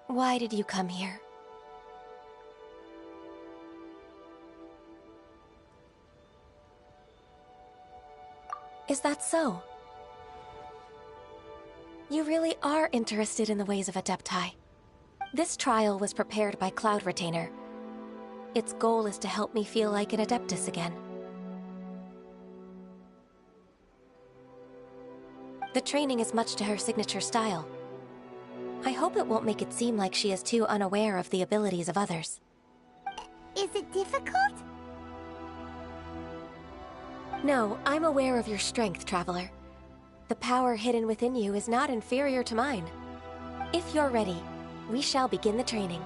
Why did you come here? Is that so? You really are interested in the ways of Adepti. This trial was prepared by Cloud Retainer. Its goal is to help me feel like an Adeptus again. The training is much to her signature style. I hope it won't make it seem like she is too unaware of the abilities of others. Is it difficult? No, I'm aware of your strength, Traveler. The power hidden within you is not inferior to mine. If you're ready, we shall begin the training.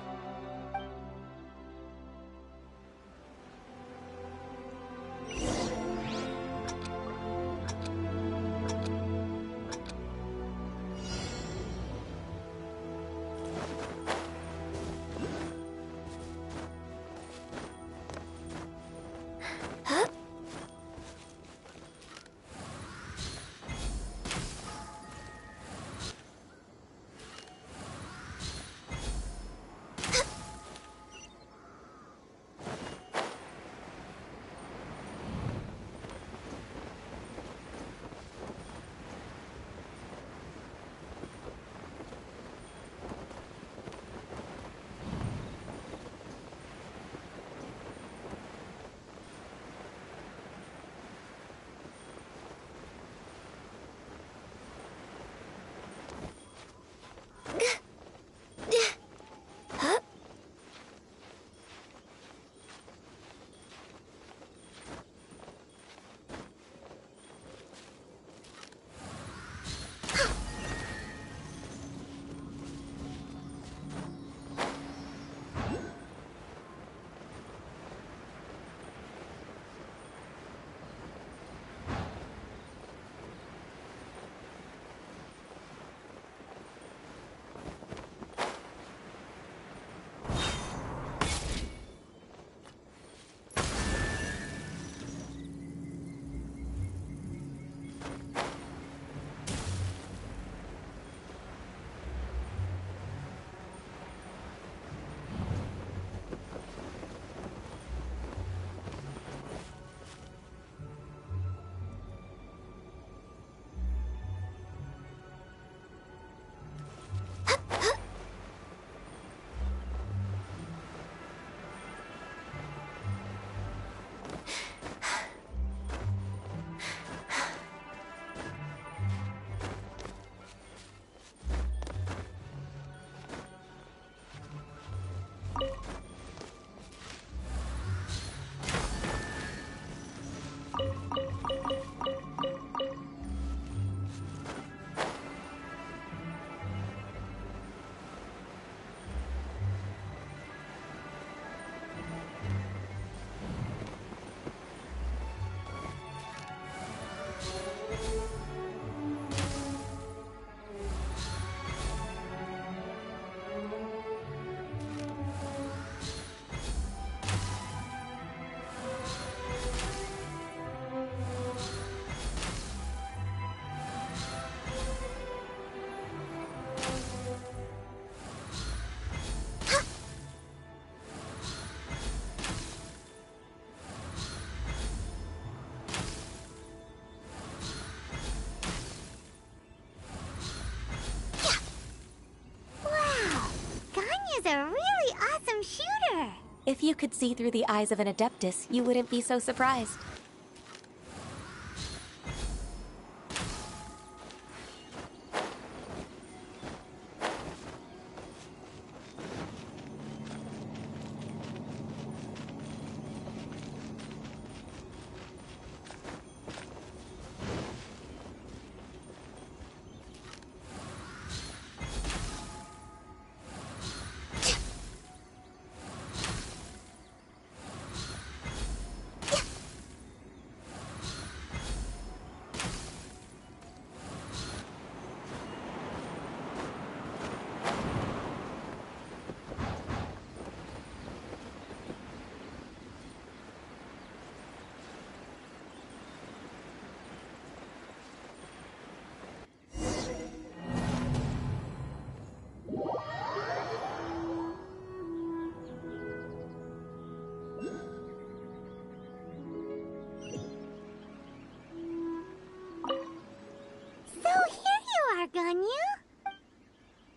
If you could see through the eyes of an Adeptus, you wouldn't be so surprised.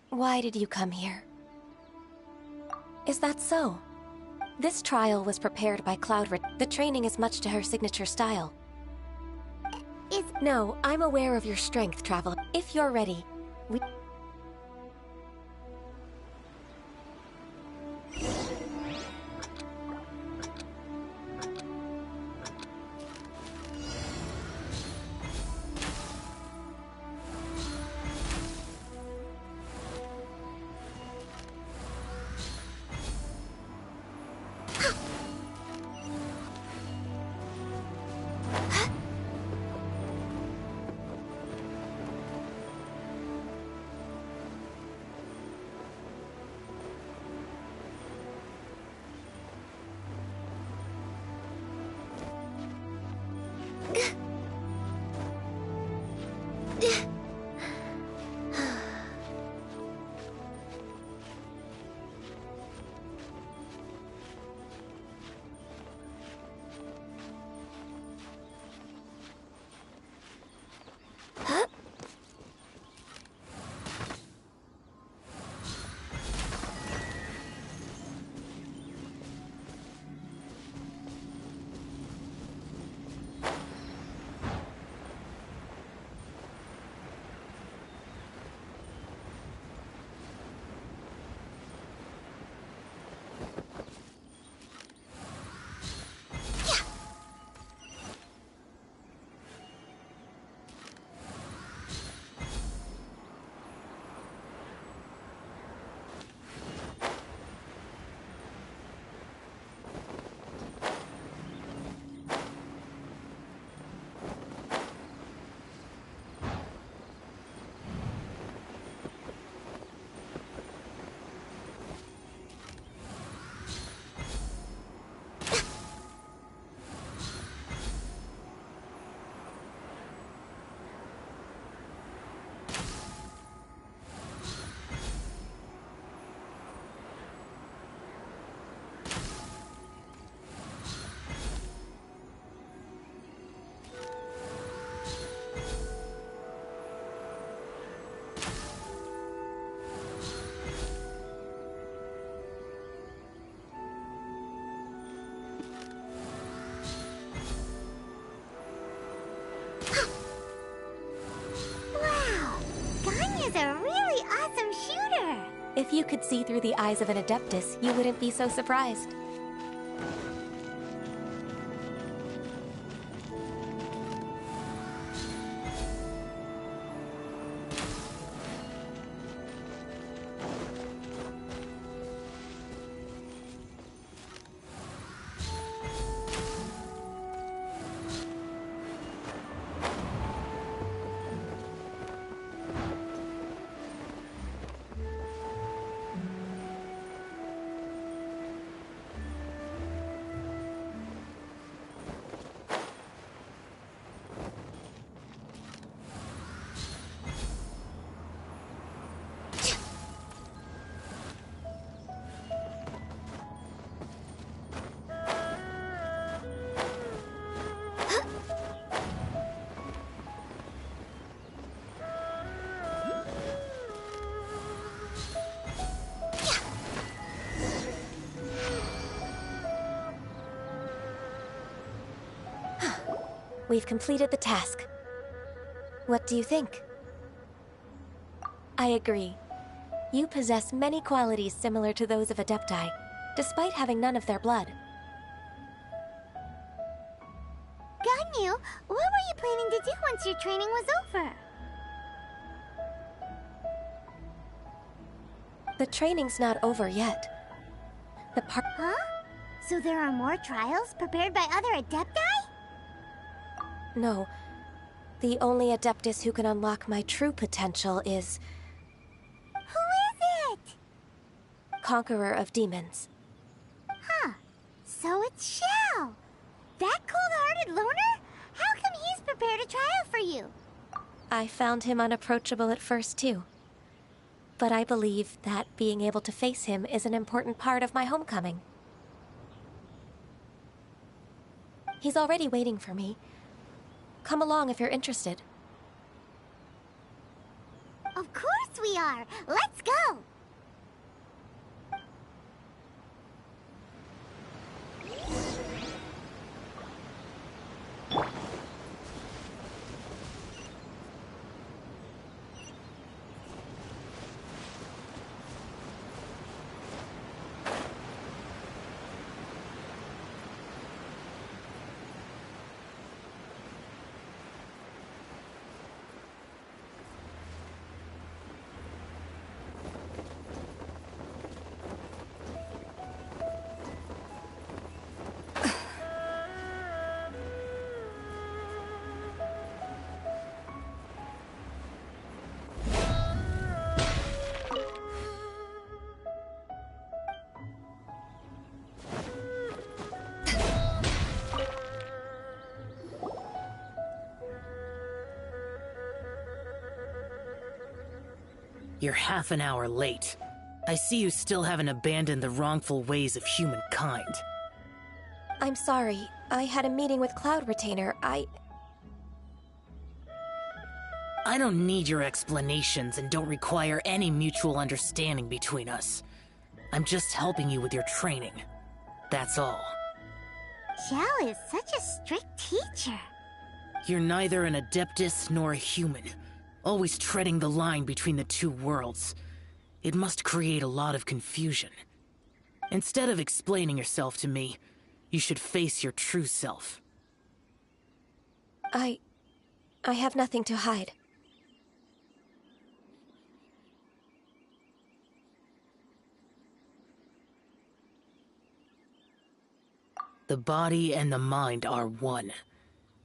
Why did you come here? Is that so? This trial was prepared by Cloudred. The training is much to her signature style. No, I'm aware of your strength, Traveler. If you're ready, we... If you could see through the eyes of an Adeptus, you wouldn't be so surprised. We've completed the task. What do you think? I agree. You possess many qualities similar to those of Adepti, despite having none of their blood. Ganyu, what were you planning to do once your training was over? The training's not over yet. Huh? So there are more trials prepared by other Adepti? No. The only Adeptus who can unlock my true potential is... Who is it? Conqueror of Demons. Huh. So it's Shao. That cold-hearted loner? How come he's prepared a trial for you? I found him unapproachable at first, too. But I believe that being able to face him is an important part of my homecoming. He's already waiting for me. Come along if you're interested. Of course we are! Let's go! You're half an hour late. I see you still haven't abandoned the wrongful ways of humankind. I'm sorry. I had a meeting with Cloud Retainer. I don't need your explanations and don't require any mutual understanding between us. I'm just helping you with your training. That's all. Xiao is such a strict teacher. You're neither an Adeptus nor a human, always treading the line between the two worlds. It must create a lot of confusion. Instead of explaining yourself to me, you should face your true self. I have nothing to hide. The body and the mind are one.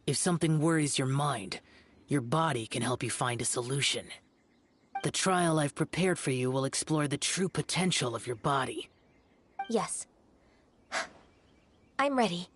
If something worries your mind, your body can help you find a solution. The trial I've prepared for you will explore the true potential of your body. Yes. I'm ready.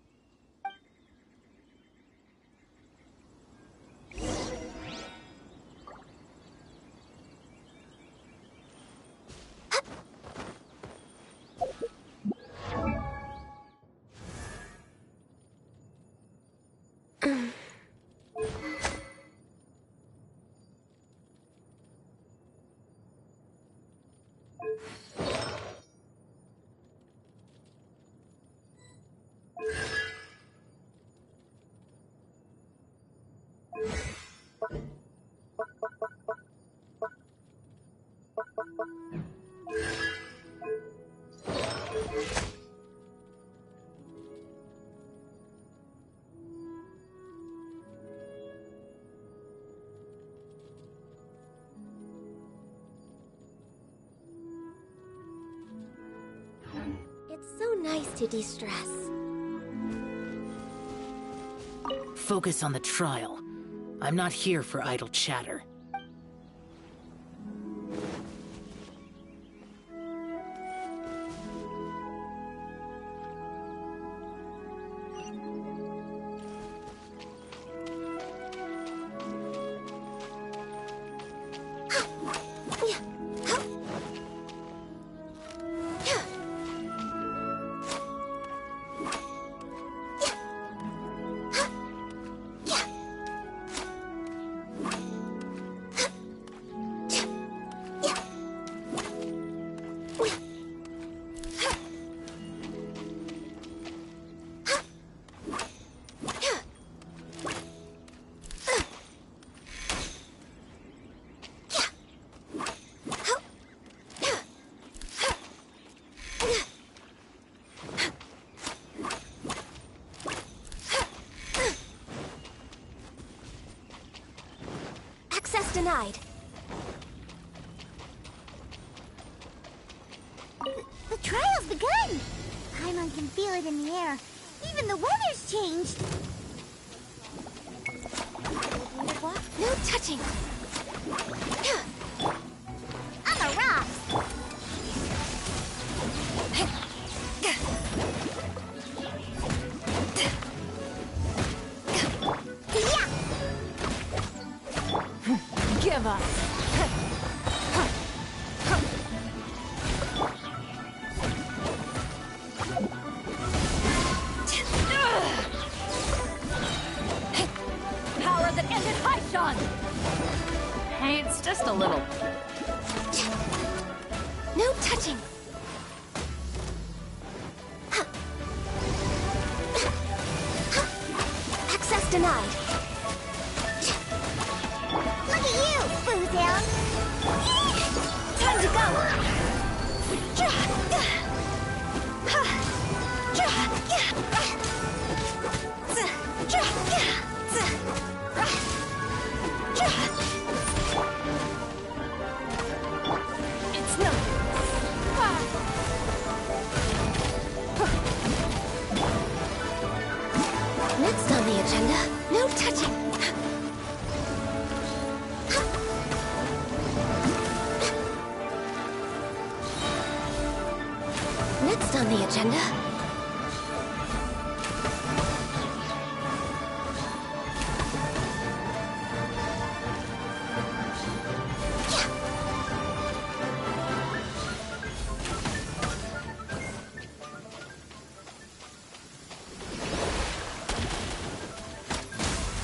It's so nice to de-stress. Focus on the trial. I'm not here for idle chatter. denied. The trial's begun! Paimon can feel it in the air. Even the weather's changed. No touching. I'm a rock. Give up. Power that ended Haishan! Hey, it's just a little. No touching. Access denied. Look at you, Boozound. Time to go. It's no. Next on the agenda, no touching. Next on the agenda.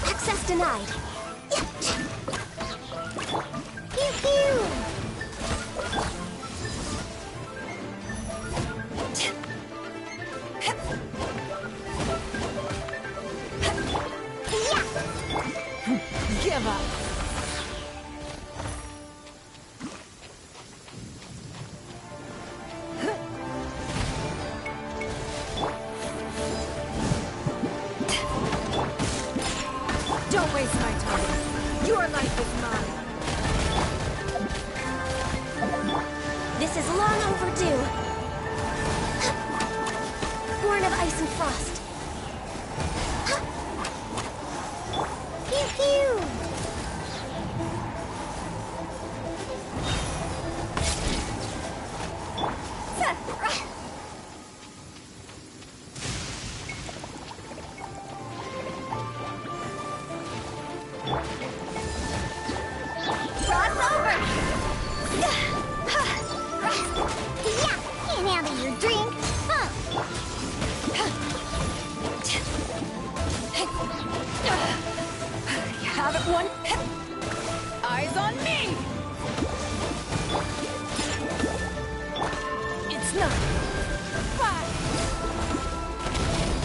Access denied. Pew pew! Give up. Don't waste my time. Your life is mine. This is long overdue. Born of ice and frost. Pew pew! Cross over! Yeah! Can't handle your drink! Huh! You have it, one.